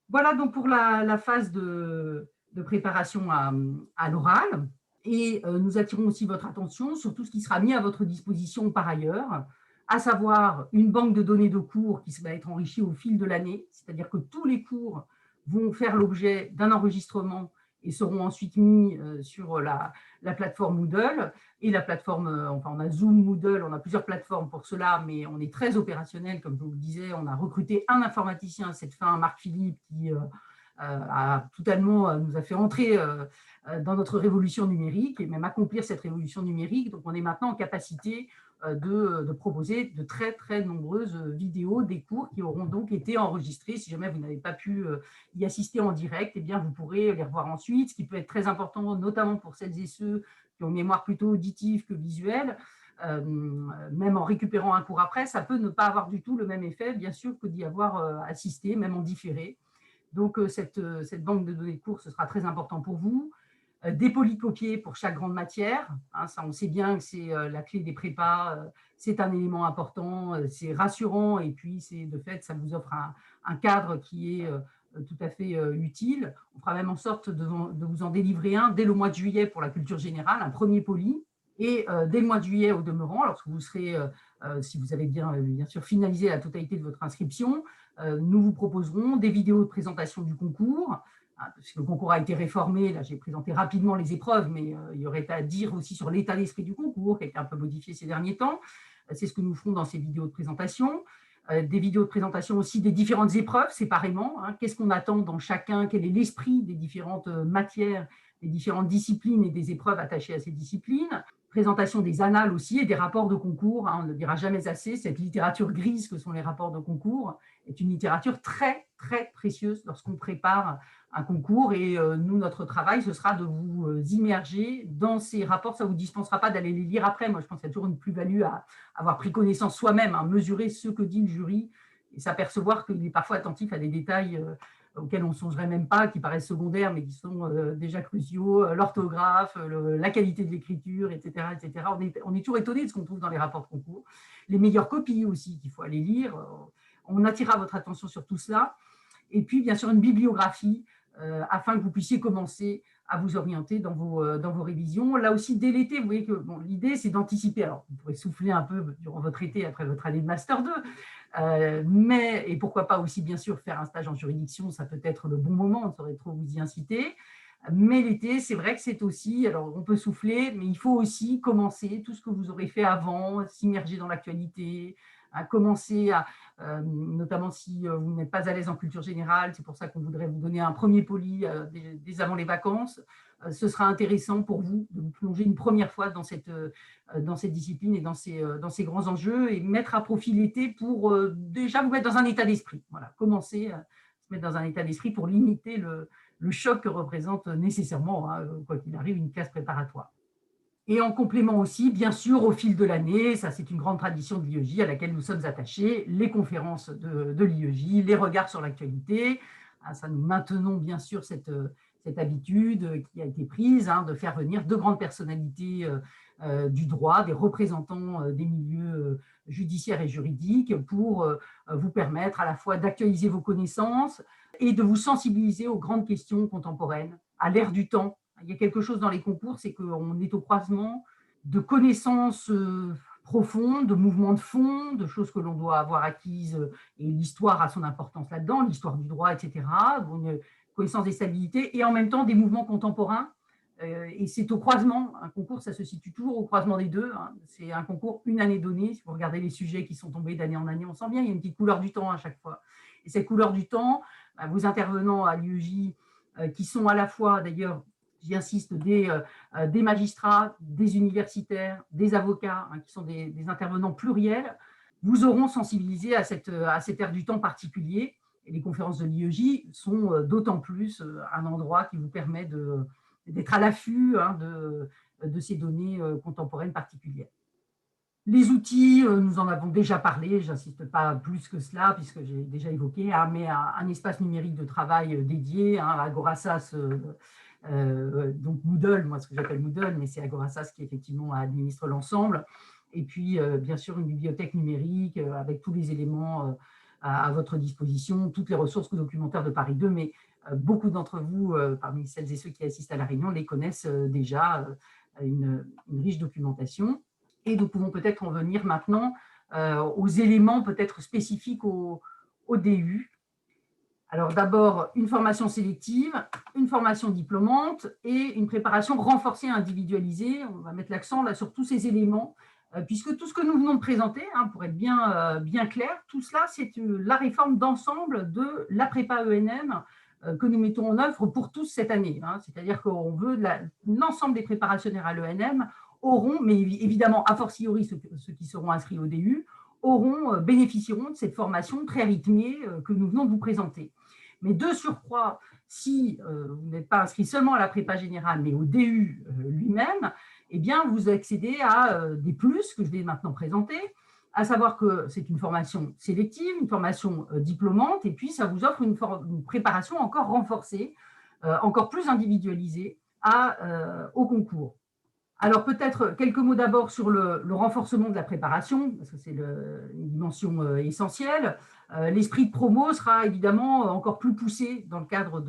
Voilà donc pour la phase de préparation à l'oral. Et nous attirons aussi votre attention sur tout ce qui sera mis à votre disposition par ailleurs, à savoir une banque de données de cours qui va être enrichie au fil de l'année, c'est-à-dire que tous les cours vont faire l'objet d'un enregistrement et seront ensuite mis sur la plateforme Moodle et la plateforme, on a Zoom, Moodle, on a plusieurs plateformes pour cela, mais on est très opérationnel, comme je vous le disais, on a recruté un informaticien à cette fin, Marc Philippe, qui a totalement nous a fait entrer dans notre révolution numérique et même accomplir cette révolution numérique. Donc, on est maintenant en capacité de proposer de très, très nombreuses vidéos des cours qui auront donc été enregistrés. Si jamais vous n'avez pas pu y assister en direct, eh bien, vous pourrez les revoir ensuite, ce qui peut être très important, notamment pour celles et ceux qui ont une mémoire plutôt auditive que visuelle. Même en récupérant un cours après, ça peut ne pas avoir du tout le même effet, bien sûr, que d'y avoir assisté, même en différé. Donc, cette banque de données de cours, ce sera très important pour vous. Des polycopiés pour chaque grande matière. Ça, on sait bien que c'est la clé des prépas. C'est un élément important, c'est rassurant et puis, de fait, ça vous offre un cadre qui est tout à fait utile. On fera même en sorte de vous en délivrer un dès le mois de juillet pour la culture générale, un premier poly. Et dès le mois de juillet, au demeurant, lorsque vous serez, si vous avez bien sûr finalisé la totalité de votre inscription, nous vous proposerons des vidéos de présentation du concours, parce que le concours a été réformé. Là, j'ai présenté rapidement les épreuves, mais il y aurait à dire aussi sur l'état d'esprit du concours, qui a été un peu modifié ces derniers temps. C'est ce que nous ferons dans ces vidéos de présentation. Des vidéos de présentation aussi des différentes épreuves séparément. Qu'est-ce qu'on attend dans chacun? Quel est l'esprit des différentes matières, des différentes disciplines et des épreuves attachées à ces disciplines? présentation des annales aussi et des rapports de concours. On ne le dira jamais assez, cette littérature grise que sont les rapports de concours est une littérature très, très précieuse lorsqu'on prépare un concours. Et nous, notre travail, ce sera de vous immerger dans ces rapports. Ça ne vous dispensera pas d'aller les lire après. Moi, je pense qu'il y a toujours une plus-value à avoir pris connaissance soi-même, mesurer ce que dit le jury et s'apercevoir qu'il est parfois attentif à des détails auxquels on ne songerait même pas, qui paraissent secondaires, mais qui sont déjà cruciaux, l'orthographe, la qualité de l'écriture, etc., etc. On est toujours étonné de ce qu'on trouve dans les rapports de concours. Les meilleures copies aussi, qu'il faut aller lire. On attirera votre attention sur tout cela. Et puis, bien sûr, une bibliographie afin que vous puissiez commencer à vous orienter dans vos révisions. Là aussi, dès l'été, vous voyez que bon, l'idée, c'est d'anticiper. Alors, vous pourrez souffler un peu durant votre été après votre année de Master 2, et pourquoi pas aussi, bien sûr, faire un stage en juridiction, ça peut être le bon moment, on ne saurait trop vous y inciter. Mais l'été, c'est vrai que c'est aussi, alors on peut souffler, mais il faut aussi commencer tout ce que vous aurez fait avant, s'immerger dans l'actualité, à commencer à, notamment si vous n'êtes pas à l'aise en culture générale, c'est pour ça qu'on voudrait vous donner un premier poli dès avant les vacances. Ce sera intéressant pour vous de vous plonger une première fois dans cette discipline et dans ces grands enjeux et mettre à profit l'été pour déjà vous mettre dans un état d'esprit. Voilà, commencer à se mettre dans un état d'esprit pour limiter le choc que représente nécessairement, quoi qu'il arrive, une classe préparatoire. Et en complément aussi, bien sûr, au fil de l'année, ça c'est une grande tradition de l'IEJ à laquelle nous sommes attachés, les conférences de l'IEJ, les regards sur l'actualité. Ça, nous maintenons bien sûr cette habitude qui a été prise de faire venir de grandes personnalités du droit, des représentants des milieux judiciaires et juridiques pour vous permettre à la fois d'actualiser vos connaissances et de vous sensibiliser aux grandes questions contemporaines, à l'ère du temps. Il y a quelque chose dans les concours, c'est qu'on est au croisement de connaissances profondes, de mouvements de fond, de choses que l'on doit avoir acquises, et l'histoire a son importance là-dedans, l'histoire du droit, etc., une connaissance des stabilités, et en même temps des mouvements contemporains. Et c'est au croisement, un concours, ça se situe toujours au croisement des deux. C'est un concours une année donnée. Si vous regardez les sujets qui sont tombés d'année en année, on sent bien, il y a une petite couleur du temps à chaque fois. Et cette couleur du temps, vos intervenants à l'IEJ, qui sont à la fois, d'ailleurs, j'y insiste, des magistrats, des universitaires, des avocats, qui sont des intervenants pluriels, vous auront sensibilisé à cette ère du temps particulier. Et les conférences de l'IEJ sont d'autant plus un endroit qui vous permet d'être à l'affût de ces données contemporaines particulières. Les outils, nous en avons déjà parlé, je n'insiste pas plus que cela, puisque j'ai déjà évoqué, mais un espace numérique de travail dédié, Agorasas, donc Moodle, moi ce que j'appelle Moodle, mais c'est Agorasas qui effectivement administre l'ensemble. Et puis, bien sûr, une bibliothèque numérique avec tous les éléments à votre disposition, toutes les ressources documentaires de Paris 2, mais beaucoup d'entre vous, parmi celles et ceux qui assistent à la réunion, les connaissent déjà, une riche documentation. Et nous pouvons peut-être en venir maintenant aux éléments peut-être spécifiques au DU. Alors d'abord, une formation sélective, une formation diplômante et une préparation renforcée et individualisée. On va mettre l'accent là sur tous ces éléments, puisque tout ce que nous venons de présenter, pour être bien clair, tout cela, c'est la réforme d'ensemble de la prépa ENM que nous mettons en œuvre pour tous cette année. C'est-à-dire qu'on veut l'ensemble des préparationnaires à l'ENM auront, mais évidemment, a fortiori ceux qui seront inscrits au DU, bénéficieront de cette formation très rythmée que nous venons de vous présenter. Mais de surcroît, si vous n'êtes pas inscrit seulement à la prépa générale, mais au DU lui-même, eh bien, vous accédez à des plus que je vais maintenant présenter, à savoir que c'est une formation sélective, une formation diplômante, et puis ça vous offre une préparation encore renforcée, encore plus individualisée au concours. Alors peut-être quelques mots d'abord sur le renforcement de la préparation, parce que c'est une dimension essentielle. L'esprit de promo sera évidemment encore plus poussé dans le cadre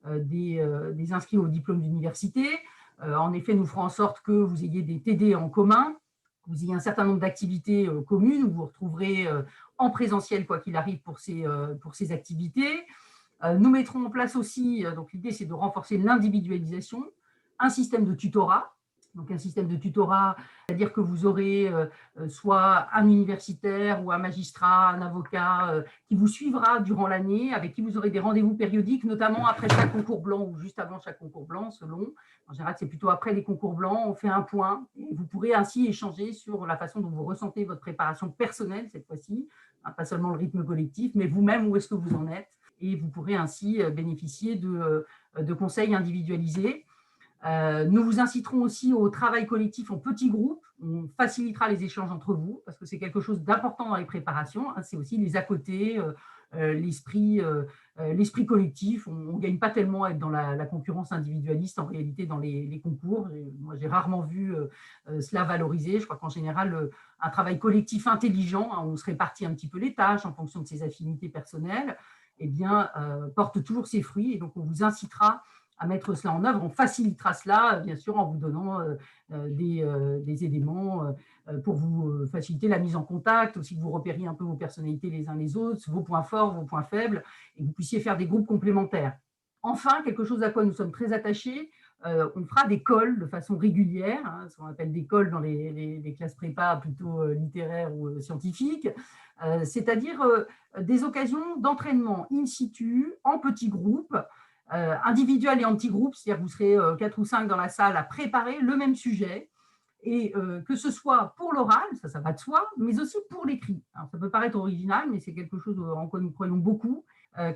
des inscrits au diplôme d'université. En effet, nous ferons en sorte que vous ayez des TD en commun, que vous ayez un certain nombre d'activités communes, où vous vous retrouverez en présentiel quoi qu'il arrive pour ces activités. Nous mettrons en place aussi, donc l'idée c'est de renforcer l'individualisation, un système de tutorat, Donc un système de tutorat, c'est-à-dire que vous aurez soit un universitaire ou un magistrat, un avocat qui vous suivra durant l'année, avec qui vous aurez des rendez-vous périodiques, notamment après chaque concours blanc ou juste avant chaque concours blanc, selon. En général, c'est plutôt après les concours blancs, on fait un point et vous pourrez ainsi échanger sur la façon dont vous ressentez votre préparation personnelle cette fois-ci, pas seulement le rythme collectif, mais vous-même, où est-ce que vous en êtes. Et vous pourrez ainsi bénéficier de conseils individualisés. Nous vous inciterons aussi au travail collectif en petits groupes. On facilitera les échanges entre vous parce que c'est quelque chose d'important dans les préparations. C'est aussi les à côté, l'esprit collectif. On ne gagne pas tellement à être dans la concurrence individualiste en réalité dans les concours. Moi, j'ai rarement vu cela valorisé. Je crois qu'en général, un travail collectif intelligent, on se répartit un petit peu les tâches en fonction de ses affinités personnelles, eh bien, porte toujours ses fruits. Et donc, on vous incitera à mettre cela en œuvre. On facilitera cela, bien sûr, en vous donnant des éléments pour vous faciliter la mise en contact, aussi que vous repériez un peu vos personnalités les uns les autres, vos points forts, vos points faibles, et que vous puissiez faire des groupes complémentaires. Enfin, quelque chose à quoi nous sommes très attachés, on fera des calls de façon régulière, ce qu'on appelle des calls dans les classes prépa plutôt littéraires ou scientifiques, c'est-à-dire des occasions d'entraînement in situ, en petits groupes, individuel et en petits groupes, c'est-à-dire que vous serez 4 ou 5 dans la salle à préparer le même sujet, et que ce soit pour l'oral, ça va de soi, mais aussi pour l'écrit. Alors, ça peut paraître original, mais c'est quelque chose en quoi nous croyons beaucoup.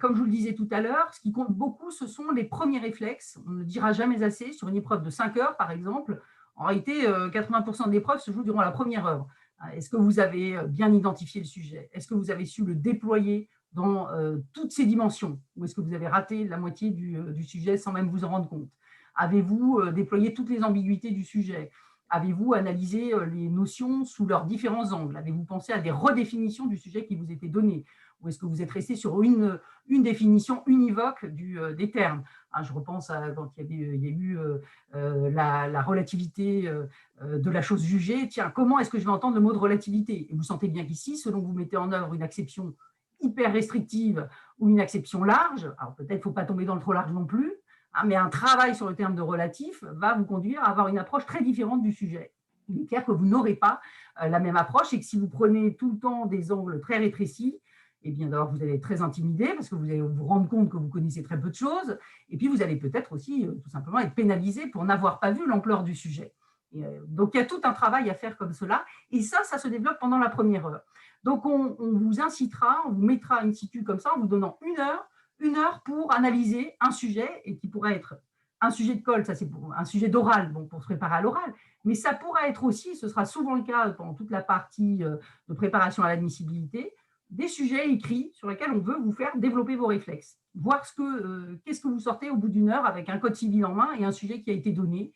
Comme je vous le disais tout à l'heure, ce qui compte beaucoup, ce sont les premiers réflexes. On ne le dira jamais assez, sur une épreuve de 5 heures, par exemple, en réalité, 80% de l'épreuve se joue durant la première heure. Est-ce que vous avez bien identifié le sujet? Est-ce que vous avez su le déployer dans toutes ces dimensions? Ou est-ce que vous avez raté la moitié du sujet sans même vous en rendre compte? Avez-vous déployé toutes les ambiguïtés du sujet? Avez-vous analysé les notions sous leurs différents angles? Avez-vous pensé à des redéfinitions du sujet qui vous était donné? Ou est-ce que vous êtes resté sur une définition univoque des termes? Je repense à quand il y a eu la relativité de la chose jugée. Tiens, comment est-ce que je vais entendre le mot de relativité? Et vous sentez bien qu'ici, selon que vous mettez en œuvre une acception hyper restrictive ou une acception large, alors peut-être qu'il ne faut pas tomber dans le trop large non plus, mais un travail sur le terme de relatif va vous conduire à avoir une approche très différente du sujet. Il est clair que vous n'aurez pas la même approche et que si vous prenez tout le temps des angles très rétrécis, eh bien d'abord vous allez être très intimidé parce que vous allez vous rendre compte que vous connaissez très peu de choses, et puis vous allez peut-être aussi tout simplement être pénalisé pour n'avoir pas vu l'ampleur du sujet. Et, donc il y a tout un travail à faire comme cela, et ça se développe pendant la première heure. Donc on vous incitera, on vous mettra in situ comme ça en vous donnant une heure pour analyser un sujet, et qui pourrait être un sujet de colle, ça c'est un sujet d'oral, bon, pour se préparer à l'oral, mais ça pourrait être aussi, ce sera souvent le cas pendant toute la partie de préparation à l'admissibilité, des sujets écrits sur lesquels on veut vous faire développer vos réflexes, voir qu'est-ce que vous sortez au bout d'une heure avec un code civil en main et un sujet qui a été donné.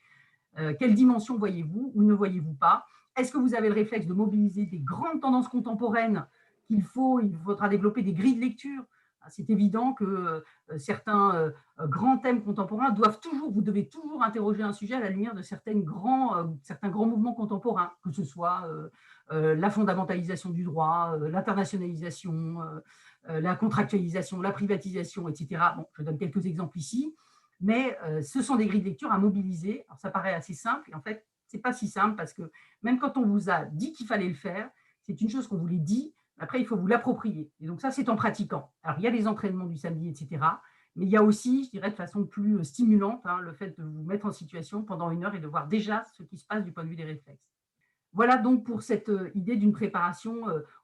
Quelle dimension voyez-vous ou ne voyez-vous pas? Est-ce que vous avez le réflexe de mobiliser des grandes tendances contemporaines il faudra développer des grilles de lecture? C'est évident que certains grands thèmes contemporains vous devez toujours interroger un sujet à la lumière de certains grands mouvements contemporains, que ce soit la fondamentalisation du droit, l'internationalisation, la contractualisation, la privatisation, etc. Bon, je donne quelques exemples ici, mais ce sont des grilles de lecture à mobiliser. Alors, ça paraît assez simple, et en fait, ce n'est pas si simple, parce que même quand on vous a dit qu'il fallait le faire, c'est une chose qu'on vous l'ait dit, après, il faut vous l'approprier. Et donc ça, c'est en pratiquant. Alors, il y a les entraînements du samedi, etc. Mais il y a aussi, je dirais, de façon plus stimulante, le fait de vous mettre en situation pendant une heure et de voir déjà ce qui se passe du point de vue des réflexes. Voilà donc pour cette idée d'une préparation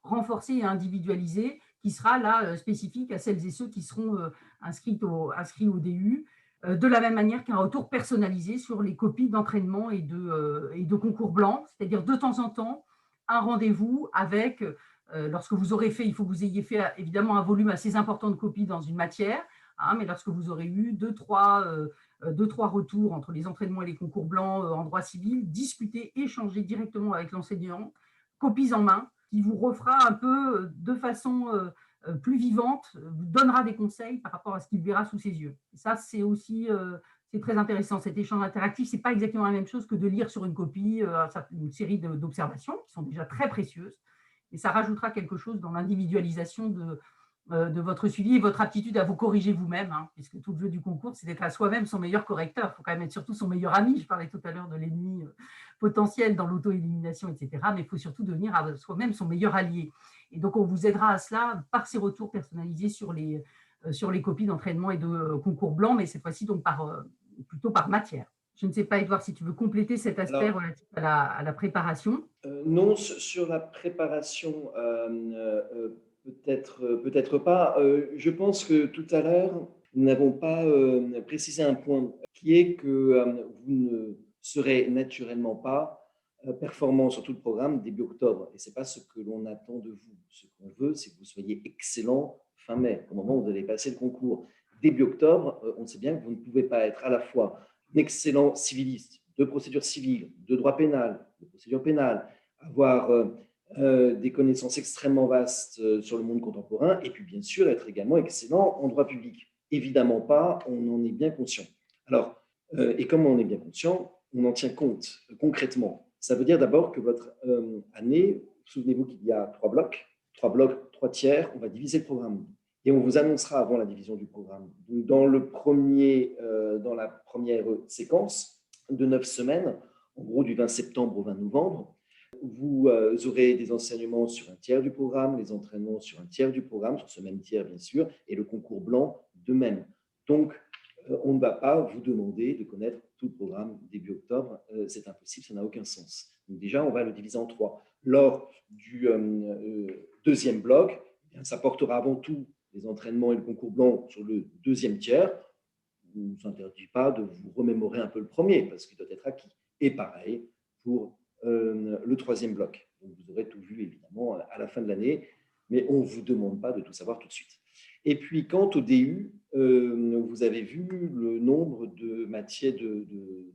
renforcée et individualisée, qui sera là spécifique à celles et ceux qui seront inscrits au DU, de la même manière qu'un retour personnalisé sur les copies d'entraînement et de concours blancs, c'est-à-dire de temps en temps, un rendez-vous avec, lorsque vous aurez fait, il faut que vous ayez fait évidemment un volume assez important de copies dans une matière, mais lorsque vous aurez eu deux, trois retours entre les entraînements et les concours blancs en droit civil, discuter, échanger directement avec l'enseignant, copies en main, qui vous refera un peu de façon plus vivante, vous donnera des conseils par rapport à ce qu'il verra sous ses yeux. Et ça, c'est aussi c'est très intéressant. Cet échange interactif, ce n'est pas exactement la même chose que de lire sur une copie une série d'observations qui sont déjà très précieuses, et ça rajoutera quelque chose dans l'individualisation de votre suivi et votre aptitude à vous corriger vous-même, hein, puisque tout le jeu du concours, c'est d'être à soi-même son meilleur correcteur. Il faut quand même être surtout son meilleur ami. Je parlais tout à l'heure de l'ennemi potentiel dans l'auto-élimination, etc. Mais il faut surtout devenir à soi-même son meilleur allié. Et donc, on vous aidera à cela par ces retours personnalisés sur les copies d'entraînement et de concours blancs, mais cette fois-ci donc plutôt par matière. Je ne sais pas, Edouard, si tu veux compléter cet aspect Alors, relatif à la préparation. non, sur la préparation, peut-être pas. Je pense que tout à l'heure, nous n'avons pas précisé un point qui est que vous ne serez naturellement pas performant sur tout le programme début octobre. Et ce n'est pas ce que l'on attend de vous. Ce qu'on veut, c'est que vous soyez excellent fin mai, au moment où vous allez passer le concours. Début octobre, on sait bien que vous ne pouvez pas être à la fois un excellent civiliste de procédure civile, de droit pénal, de procédure pénale, avoir des connaissances extrêmement vastes sur le monde contemporain, et puis bien sûr être également excellent en droit public. Évidemment pas, on en est bien conscient. Alors, et comme on est bien conscient, on en tient compte concrètement. Ça veut dire d'abord que votre année, souvenez-vous qu'il y a 3 blocs, 3 tiers, on va diviser le programme. Et on vous annoncera avant la division du programme. Donc, dans la première séquence de 9 semaines, en gros du 20 septembre au 20 novembre, vous aurez des enseignements sur un tiers du programme, les entraînements sur un tiers du programme, sur ce même tiers bien sûr, et le concours blanc de même. Donc, on ne va pas vous demander de connaître tout le programme début octobre, c'est impossible, ça n'a aucun sens. Donc déjà, on va le diviser en 3. Lors du deuxième bloc, eh bien, ça portera avant tout les entraînements et le concours blanc sur le deuxième tiers. On ne s'interdit pas de vous remémorer un peu le premier, parce qu'il doit être acquis. Et pareil pour le troisième bloc. Donc vous aurez tout vu, évidemment, à la fin de l'année, mais on ne vous demande pas de tout savoir tout de suite. Et puis, quant au DU, vous avez vu le nombre de matières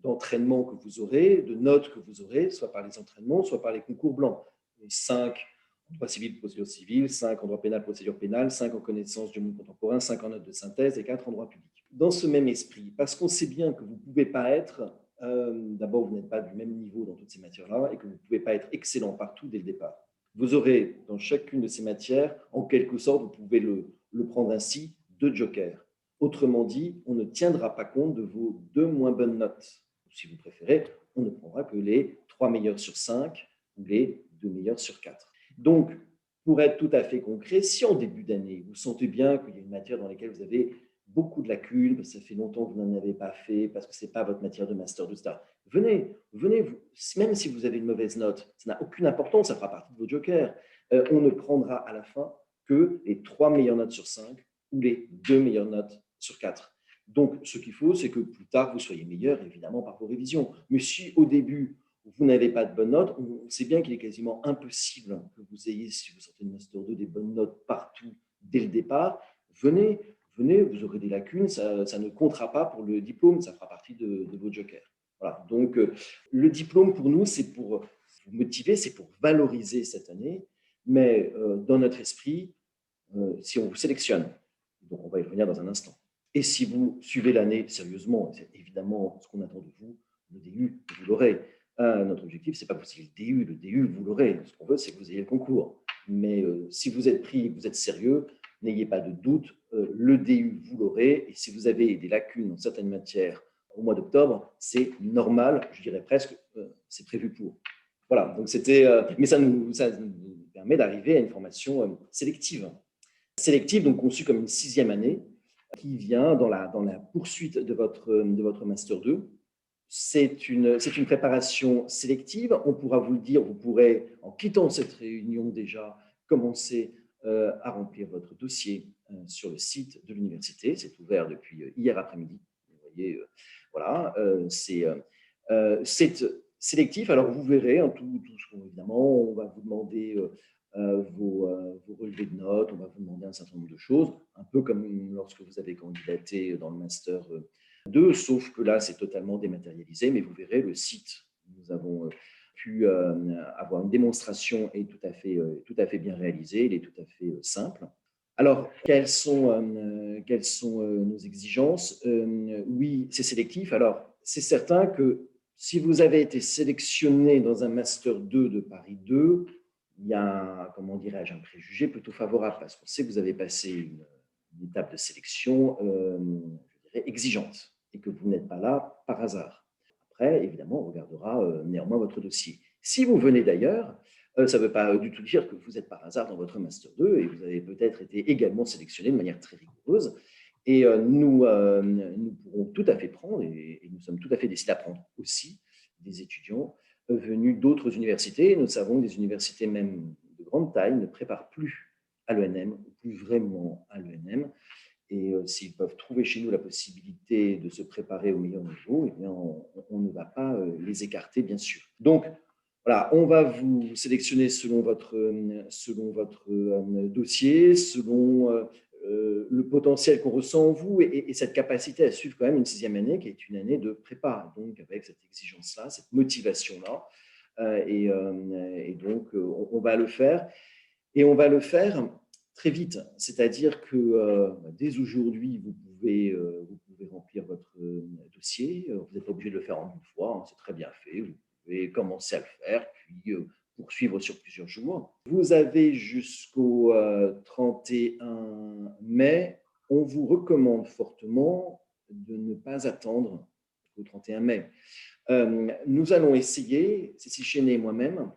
d'entraînement que vous aurez, de notes que vous aurez, soit par les entraînements, soit par les concours blancs. 5 en droit civil, procédure civile, 5 en droit pénal, procédure pénale, 5 en connaissance du monde contemporain, 5 en notes de synthèse et 4 en droit public. Dans ce même esprit, parce qu'on sait bien que vous ne pouvez pas être, d'abord, vous n'êtes pas du même niveau dans toutes ces matières-là et que vous ne pouvez pas être excellent partout dès le départ. Vous aurez dans chacune de ces matières, en quelque sorte, vous pouvez le prendre ainsi, 2 jokers. Autrement dit, on ne tiendra pas compte de vos 2 moins bonnes notes. Si vous préférez, on ne prendra que les 3 meilleurs sur 5 ou les 2 meilleurs sur 4. Donc, pour être tout à fait concret, si en début d'année, vous sentez bien qu'il y a une matière dans laquelle vous avez beaucoup de lacunes, parce que ça fait longtemps que vous n'en avez pas fait, parce que ce n'est pas votre matière de master de star, venez, même si vous avez une mauvaise note, ça n'a aucune importance, ça fera partie de vos jokers. On ne prendra à la fin que les 3 meilleures notes sur 5 ou les 2 meilleures notes sur 4. Donc, ce qu'il faut, c'est que plus tard, vous soyez meilleur, évidemment, par vos révisions. Mais si au début, vous n'avez pas de bonnes notes, on sait bien qu'il est quasiment impossible que vous ayez, si vous sortez de Master 2, des bonnes notes partout dès le départ. Venez, vous aurez des lacunes, ça ne comptera pas pour le diplôme, ça fera partie de vos jokers. Voilà. Donc, le diplôme, pour nous, c'est pour vous motiver, c'est pour valoriser cette année, mais dans notre esprit, si on vous sélectionne, donc on va y revenir dans un instant, et si vous suivez l'année sérieusement, c'est évidemment ce qu'on attend de vous, le DU, vous l'aurez. Notre objectif, ce n'est pas que vous ayez le DU, vous l'aurez. Ce qu'on veut, c'est que vous ayez le concours. Mais si vous êtes pris, vous êtes sérieux, n'ayez pas de doute, le DU, vous l'aurez. Et si vous avez des lacunes dans certaines matières au mois d'octobre, c'est normal, je dirais presque, c'est prévu pour. Voilà, donc c'était, mais ça nous permet d'arriver à une formation sélective. Sélective, donc conçue comme une 6e année, qui vient dans la poursuite de votre Master 2. C'est une préparation sélective. On pourra vous le dire, vous pourrez, en quittant cette réunion déjà, commencer à remplir votre dossier sur le site de l'université. C'est ouvert depuis hier après-midi. Vous voyez, voilà, c'est sélectif. Alors, vous verrez, hein, évidemment, on va vous demander vos relevés de notes, on va vous demander un certain nombre de choses, un peu comme lorsque vous avez candidaté dans le Master 2, sauf que là, c'est totalement dématérialisé, mais vous verrez le site. Nous avons pu avoir une démonstration et tout à fait bien réalisée, il est tout à fait simple. Alors, quelles sont nos exigences? Oui, c'est sélectif. Alors, c'est certain que si vous avez été sélectionné dans un Master 2 de Paris 2, il y a, comment dirais-je, un préjugé plutôt favorable parce qu'on sait que vous avez passé une étape de sélection je dirais, exigeante et que vous n'êtes pas là par hasard. Après, évidemment, on regardera néanmoins votre dossier. Si vous venez d'ailleurs, ça ne veut pas du tout dire que vous êtes par hasard dans votre Master 2 et vous avez peut-être été également sélectionné de manière très rigoureuse. Et nous pourrons tout à fait prendre, et nous sommes tout à fait décidés à prendre aussi des étudiants venus d'autres universités. Nous savons que des universités même de grande taille ne préparent plus à l'ENM, ou plus vraiment à l'ENM. Et s'ils peuvent trouver chez nous la possibilité de se préparer au meilleur niveau, eh bien, on ne va pas les écarter, bien sûr. Donc, voilà, on va vous sélectionner selon votre dossier, selon le potentiel qu'on ressent en vous et cette capacité à suivre quand même une sixième année qui est une année de prépa, donc avec cette exigence-là, cette motivation-là. Et donc, on va le faire. Et on va le faire très vite. C'est-à-dire que dès aujourd'hui, vous pouvez remplir votre dossier. Vous n'êtes pas obligé de le faire en une fois, hein, c'est très bien fait. Vous pouvez commencer à le faire, puis poursuivre sur plusieurs jours. Vous avez jusqu'au 31 mai. On vous recommande fortement de ne pas attendre jusqu'au 31 mai. Nous allons essayer, Cécile Chenet et moi-même,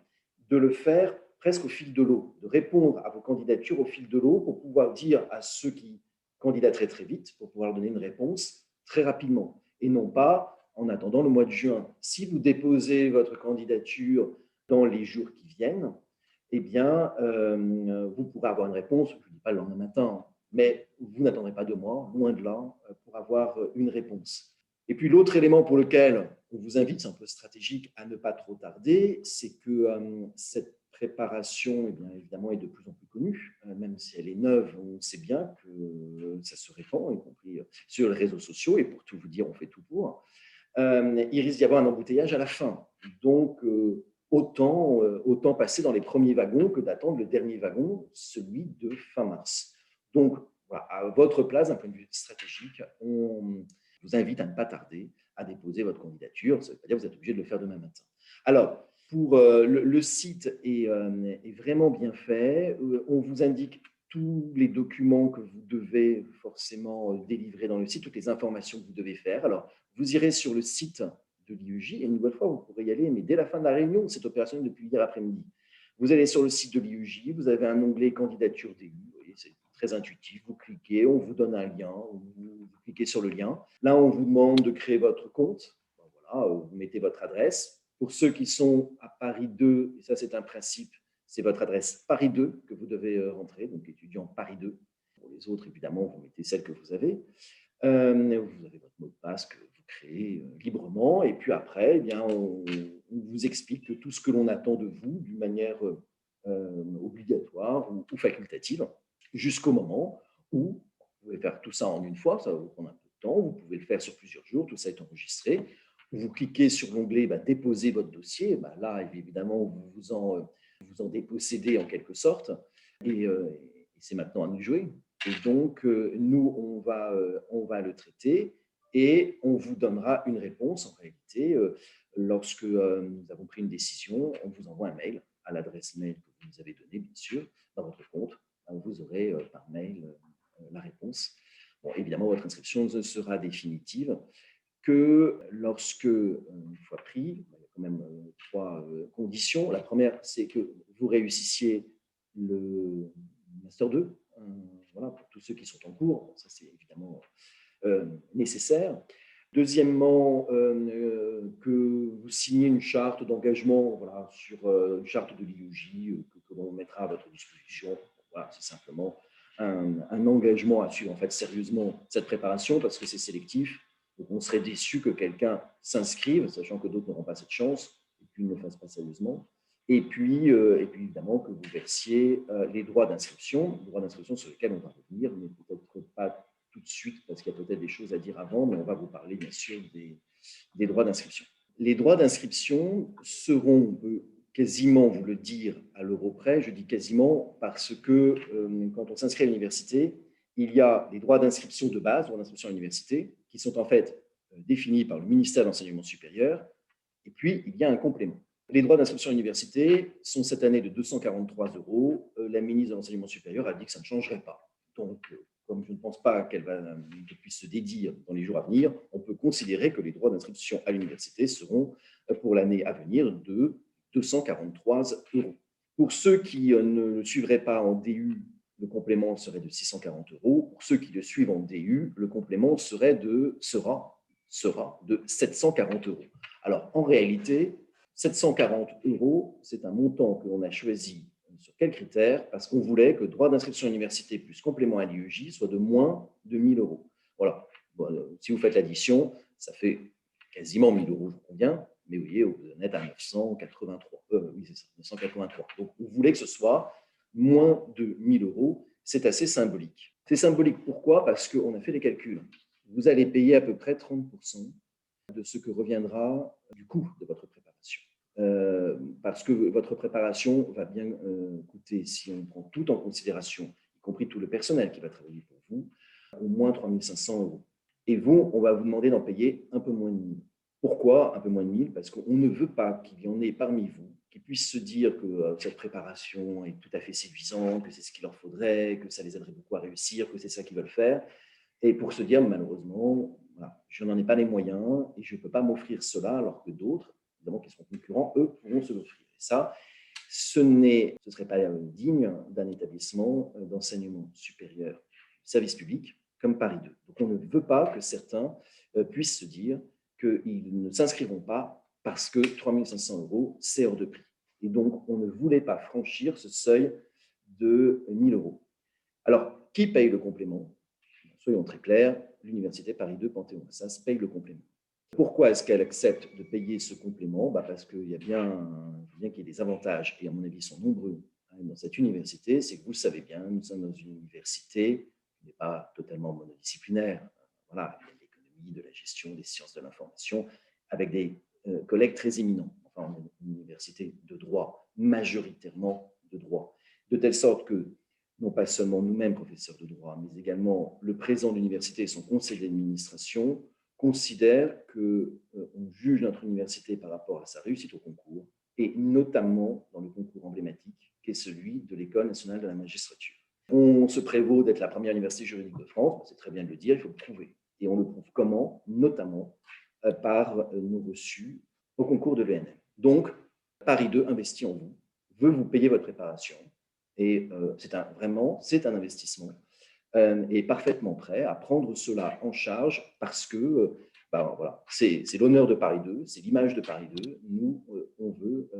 de le faire presque au fil de l'eau, de répondre à vos candidatures au fil de l'eau pour pouvoir dire à ceux qui candidateraient très vite, pour pouvoir donner une réponse très rapidement, et non pas en attendant le mois de juin. Si vous déposez votre candidature dans les jours qui viennent, eh bien, vous pourrez avoir une réponse, je ne dis pas le lendemain matin, mais vous n'attendrez pas 2 mois, loin de là, pour avoir une réponse. Et puis l'autre élément pour lequel on vous invite, c'est un peu stratégique, à ne pas trop tarder, c'est que cette préparation, eh bien, évidemment, est de plus en plus connue. Même si elle est neuve, on sait bien que ça se répand, y compris sur les réseaux sociaux, et pour tout vous dire, on fait tout pour. Il risque d'y avoir un embouteillage à la fin. Donc, autant passer dans les premiers wagons que d'attendre le dernier wagon, celui de fin mars. Donc, voilà, à votre place, d'un point de vue stratégique, on vous invite à ne pas tarder à déposer votre candidature. Ça ne veut pas dire que vous êtes obligé de le faire demain matin. Alors, pour le site est vraiment bien fait. On vous indique tous les documents que vous devez forcément délivrer dans le site, toutes les informations que vous devez faire. Alors, vous irez sur le site de l'IEJ et une nouvelle fois, vous pourrez y aller, mais dès la fin de la réunion, c'est opérationnel depuis hier après-midi. Vous allez sur le site de l'IEJ, vous avez un onglet candidature d'élus, c'est très intuitif, vous cliquez, on vous donne un lien, vous cliquez sur le lien. Là, on vous demande de créer votre compte. Voilà, vous mettez votre adresse. Pour ceux qui sont à Paris 2, et ça c'est un principe, c'est votre adresse Paris 2 que vous devez rentrer, donc étudiant Paris 2. Pour les autres, évidemment, vous mettez celle que vous avez. Vous avez votre mot de passe que vous créez librement. Et puis après, eh bien, on vous explique que tout ce que l'on attend de vous d'une manière obligatoire ou facultative, jusqu'au moment où vous pouvez faire tout ça en une fois, ça va vous prendre un peu de temps, vous pouvez le faire sur plusieurs jours, tout ça est enregistré. Vous cliquez sur l'onglet déposer votre dossier. Là, évidemment, vous en dépossédez en quelque sorte. Et c'est maintenant à nous de jouer. Et donc, nous, on va le traiter et on vous donnera une réponse. En réalité, lorsque nous avons pris une décision, on vous envoie un mail à l'adresse mail que vous nous avez donnée, bien sûr, dans votre compte. Vous aurez par mail la réponse. Bon, évidemment, votre inscription sera définitive que lorsque, une fois pris, il y a quand même 3 conditions. La première, c'est que vous réussissiez le Master 2, voilà, pour tous ceux qui sont en cours. Ça, c'est évidemment nécessaire. Deuxièmement, que vous signiez une charte d'engagement, voilà, sur une charte de l'IEJ que l'on mettra à votre disposition. Voilà, c'est simplement un engagement à suivre en fait sérieusement cette préparation parce que c'est sélectif. Donc, on serait déçu que quelqu'un s'inscrive, sachant que d'autres n'auront pas cette chance et puis ne le fassent pas sérieusement. Et puis évidemment, que vous versiez les droits d'inscription sur lesquels on va revenir, mais peut-être pas tout de suite, parce qu'il y a peut-être des choses à dire avant, mais on va vous parler bien sûr des droits d'inscription. Les droits d'inscription seront, on peut quasiment vous le dire à l'euro près, je dis quasiment parce que quand on s'inscrit à l'université, il y a les droits d'inscription de base, droits d'inscription à l'université, qui sont en fait définis par le ministère de l'Enseignement supérieur, et puis il y a un complément. Les droits d'inscription à l'université sont cette année de 243 €. La ministre de l'Enseignement supérieur a dit que ça ne changerait pas. Donc, comme je ne pense pas qu'elle puisse se dédire dans les jours à venir, on peut considérer que les droits d'inscription à l'université seront pour l'année à venir de 243 €. Pour ceux qui ne le suivraient pas en DU, le complément serait de 640 €. Pour ceux qui le suivent en DU, le complément sera de 740 €. Alors, en réalité, 740 €, c'est un montant que l'on a choisi. Sur quels critères? Parce qu'on voulait que droit d'inscription à l'université plus complément à l'IEJ soit de moins de 1 000 €. Voilà. Bon, si vous faites l'addition, ça fait quasiment 1 000 €, je conviens, mais vous voyez, vous en êtes à 983. Oui, c'est ça, 983. Donc, on voulait que ce soit moins de 1 000 €. C'est assez symbolique. C'est symbolique pourquoi? Parce qu'on a fait des calculs. Vous allez payer à peu près 30% de ce que reviendra du coût de votre préparation. Parce que votre préparation va bien coûter, si on prend tout en considération, y compris tout le personnel qui va travailler pour vous, au moins 3 500 €. Et vous, on va vous demander d'en payer un peu moins de 1 000. Pourquoi un peu moins de 1 000? Parce qu'on ne veut pas qu'il y en ait parmi vous qui puissent se dire que cette préparation est tout à fait séduisante, que c'est ce qu'il leur faudrait, que ça les aiderait beaucoup à réussir, que c'est ça qu'ils veulent faire. Et pour se dire, malheureusement, voilà, je n'en ai pas les moyens et je ne peux pas m'offrir cela, alors que d'autres, évidemment, qui seront concurrents, eux, pourront se l'offrir. Et ça, ce ne serait pas digne d'un établissement d'enseignement supérieur, service public, comme Paris 2. Donc, on ne veut pas que certains puissent se dire qu'ils ne s'inscriront pas parce que 3 500 €, c'est hors de prix. Et donc, on ne voulait pas franchir ce seuil de 1 000 €. Alors, qui paye le complément? Soyons très clairs, l'Université Paris 2 Panthéon-Assas paye le complément. Pourquoi est-ce qu'elle accepte de payer ce complément? Parce qu'il y a bien qu'il y ait des avantages, et à mon avis, ils sont nombreux dans cette université. C'est que vous le savez bien, nous sommes dans une université qui n'est pas totalement monodisciplinaire. Voilà, il y a de l'économie, de la gestion, des sciences de l'information, avec des collègues très éminents. Enfin, on est une université de droit, majoritairement de droit. De telle sorte que non pas seulement nous-mêmes, professeurs de droit, mais également le président de l'université et son conseil d'administration considèrent qu'on juge notre université par rapport à sa réussite au concours, et notamment dans le concours emblématique, qui est celui de l'École nationale de la magistrature. On se prévaut d'être la première université juridique de France, c'est très bien de le dire, il faut le prouver. Et on le prouve comment? Notamment par nos reçus au concours de l'ENM. Donc, Paris 2 investit en vous, veut vous payer votre préparation, et c'est un investissement, et parfaitement prêt à prendre cela en charge parce que voilà, c'est l'honneur de Paris 2, c'est l'image de Paris 2. Nous, on veut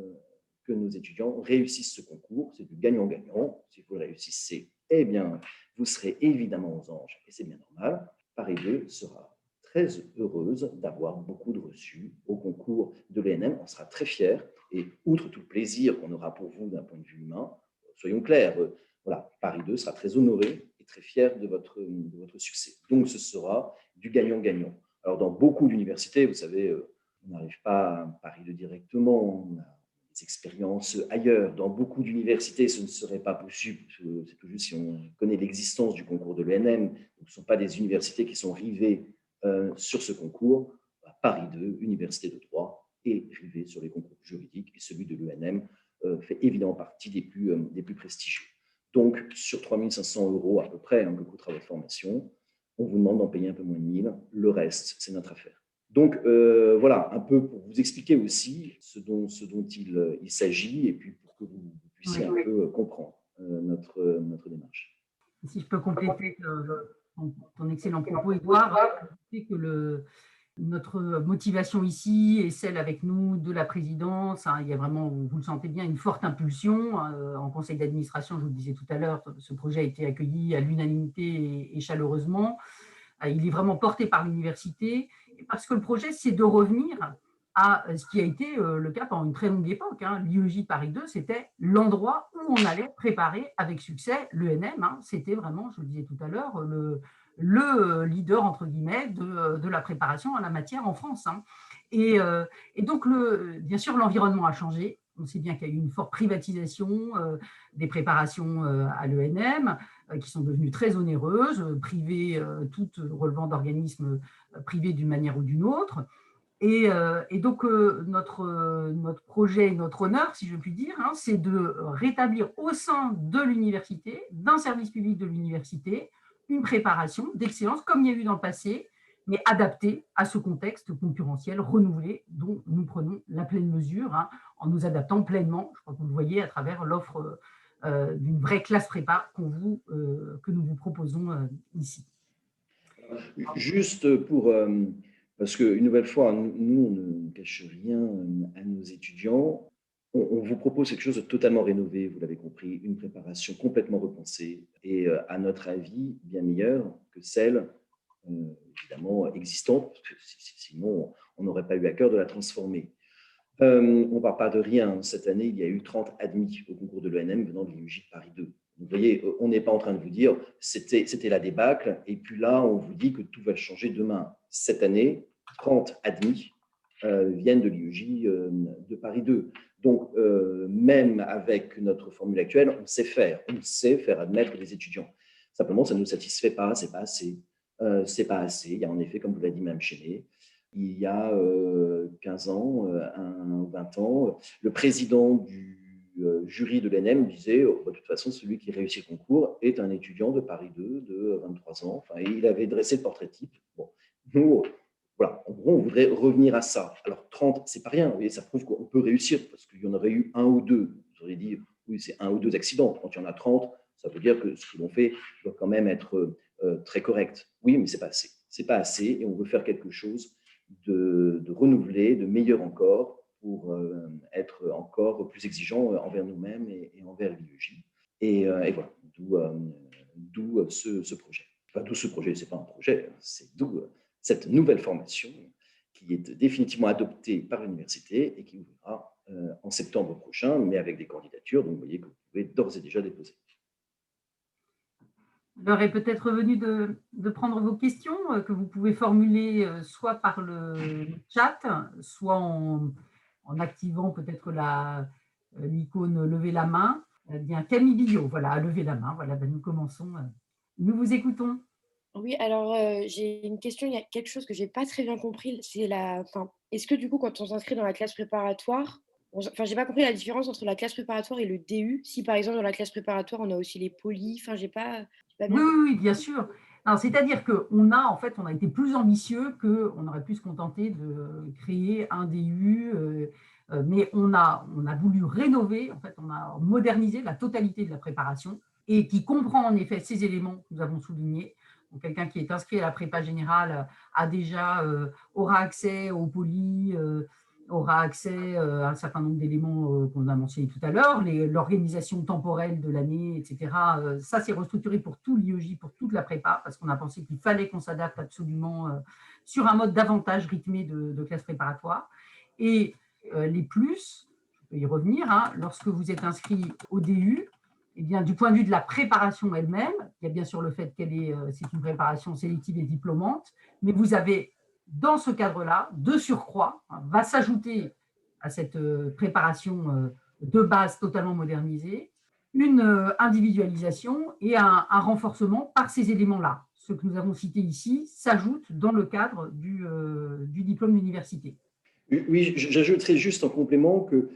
que nos étudiants réussissent ce concours. C'est du gagnant-gagnant. Si vous le réussissez, eh bien, vous serez évidemment aux anges, et c'est bien normal. Paris 2 sera très heureuse d'avoir beaucoup de reçus au concours de l'ENM. On sera très fiers, et outre tout le plaisir qu'on aura pour vous d'un point de vue humain, soyons clairs, voilà, Paris 2 sera très honoré et très fier de votre succès. Donc, ce sera du gagnant-gagnant. Alors, dans beaucoup d'universités, vous savez, on n'arrive pas à Paris 2 directement, on a des expériences ailleurs. Dans beaucoup d'universités, ce ne serait pas possible. C'est tout juste si on connaît l'existence du concours de l'ENM. Ce ne sont pas des universités qui sont rivées sur ce concours. Paris 2, université de droit, est rivée sur les concours juridiques, et celui de l'ENM fait évidemment partie des plus prestigieux. Donc, sur 3 500 € à peu près, que coûtera votre formation, on vous demande d'en payer un peu moins de 1 000. Le reste, c'est notre affaire. Donc, voilà, un peu pour vous expliquer aussi ce dont il s'agit, et puis pour que vous puissiez un peu comprendre notre démarche. Si je peux compléter ton excellent propos, Édouard, c'est que notre motivation ici et celle avec nous de la présidence, il y a vraiment, vous le sentez bien, une forte impulsion. En conseil d'administration, je vous le disais tout à l'heure, ce projet a été accueilli à l'unanimité et chaleureusement. Il est vraiment porté par l'université, parce que le projet, c'est de revenir à ce qui a été le cas pendant une très longue époque. L'IEJ Paris 2, c'était l'endroit où on allait préparer avec succès l'ENM. C'était vraiment, je le disais tout à l'heure, le leader, entre guillemets, de la préparation à la matière en France. Et donc, bien sûr, l'environnement a changé. On sait bien qu'il y a eu une forte privatisation des préparations à l'ENM, qui sont devenues très onéreuses, privées, toutes relevant d'organismes privés d'une manière ou d'une autre. Et donc, notre projet, notre honneur, si je puis dire, hein, c'est de rétablir au sein de l'université, d'un service public de l'université, une préparation d'excellence, comme il y a eu dans le passé, mais adaptée à ce contexte concurrentiel renouvelé dont nous prenons la pleine mesure, hein, en nous adaptant pleinement, je crois que vous le voyez à travers l'offre d'une vraie classe prépa que nous vous proposons ici. Juste pour, parce qu'une nouvelle fois, nous, on ne cache rien à nos étudiants. On vous propose quelque chose de totalement rénové, vous l'avez compris, une préparation complètement repensée et, à notre avis, bien meilleure que celle, évidemment, existante, parce que sinon, on n'aurait pas eu à cœur de la transformer. On ne part pas de rien. Cette année, il y a eu 30 admis au concours de l'ENM venant de l'IUJ de Paris 2. Vous voyez, on n'est pas en train de vous dire c'était la débâcle, et puis là, on vous dit que tout va changer demain. Cette année, 30 admis viennent de l'IUJ de Paris 2. Donc, même avec notre formule actuelle, on sait faire admettre des étudiants. Simplement, ça ne nous satisfait pas, c'est pas assez. C'est pas assez. Il y a en effet, comme vous l'avez dit, Mme Chénet, il y a 15 ans, 20 ans, le président du jury de l'ENM disait de toute façon, celui qui réussit le concours est un étudiant de Paris 2 de 23 ans. Enfin, il avait dressé le portrait type. Bon, nous, voilà, en gros, on voudrait revenir à ça. Alors, 30, c'est pas rien, vous voyez, ça prouve qu'on peut réussir, parce qu'il y en aurait eu un ou deux. Vous auriez dit, oui, c'est un ou deux accidents. Quand il y en a 30, ça veut dire que ce qu'ils ont fait doit quand même être très correct. Oui, mais c'est pas assez. C'est pas assez, et on veut faire quelque chose de renouveler, de meilleur encore, pour être encore plus exigeant envers nous-mêmes et envers l'IEJ. Et voilà, d'où ce projet. Enfin, d'où ce projet, ce n'est pas un projet, c'est d'où cette nouvelle formation qui est définitivement adoptée par l'université et qui ouvrira en septembre prochain, mais avec des candidatures, donc vous voyez que vous pouvez d'ores et déjà déposer. L'heure est peut-être venue de prendre vos questions que vous pouvez formuler soit par le chat, soit en activant peut-être l'icône lever la main. Eh bien, Camille Billot, voilà, à lever la main. Voilà, ben, nous commençons. Nous vous écoutons. Oui, alors j'ai une question, il y a quelque chose que j'ai pas très bien compris, c'est enfin, est-ce que du coup quand on s'inscrit dans la classe préparatoire, enfin j'ai pas compris la différence entre la classe préparatoire et le DU, si par exemple dans la classe préparatoire on a aussi les polis, enfin j'ai pas bien Oui, compris. oui, oui, bien sûr. C'est-à-dire qu'on a, en fait, on a été plus ambitieux qu'on aurait pu se contenter de créer un DU, mais on a voulu rénover, en fait, on a modernisé la totalité de la préparation et qui comprend en effet ces éléments que nous avons soulignés. Donc, quelqu'un qui est inscrit à la prépa générale aura accès au poly, aura accès à un certain nombre d'éléments qu'on a mentionnés tout à l'heure, l'organisation temporelle de l'année, etc. Ça, c'est restructuré pour tout l'IEJ, pour toute la prépa, parce qu'on a pensé qu'il fallait qu'on s'adapte absolument sur un mode davantage rythmé de classe préparatoire. Et les plus, je peux y revenir, hein, lorsque vous êtes inscrit au DU, eh bien, du point de vue de la préparation elle-même, il y a bien sûr le fait c'est une préparation sélective et diplômante, mais vous avez dans ce cadre-là, de surcroît, va s'ajouter à cette préparation de base totalement modernisée, une individualisation et un renforcement par ces éléments-là. Ce que nous avons cité ici s'ajoute dans le cadre du diplôme d'université. Oui, j'ajouterais juste en complément que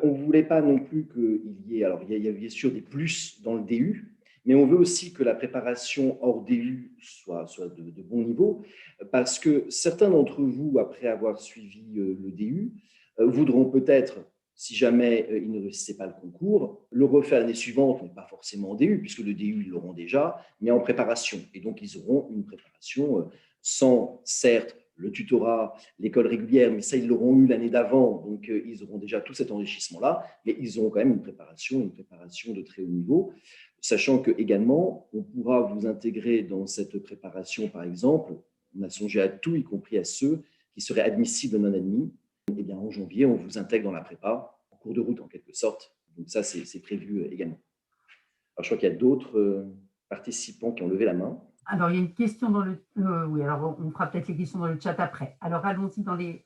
on ne voulait pas non plus qu'il y ait, alors il y a bien sûr des plus dans le DU, mais on veut aussi que la préparation hors DU soit de bon niveau, parce que certains d'entre vous, après avoir suivi le DU, voudront peut-être, si jamais ils ne réussissaient pas le concours, le refaire l'année suivante, mais pas forcément en DU, puisque le DU, ils l'auront déjà, mais en préparation. Et donc, ils auront une préparation sans, certes, le tutorat, l'école régulière, mais ça, ils l'auront eu l'année d'avant, donc ils auront déjà tout cet enrichissement-là, mais ils auront quand même une préparation de très haut niveau, sachant que également, on pourra vous intégrer dans cette préparation, par exemple, on a songé à tout, y compris à ceux qui seraient admissibles non admis. Eh bien, en janvier, on vous intègre dans la prépa, en cours de route en quelque sorte. Donc ça, c'est prévu également. Alors, je crois qu'il y a d'autres participants qui ont levé la main. Alors, il y a une question dans le... oui, alors on fera peut-être les questions dans le chat après. Alors, allons-y dans les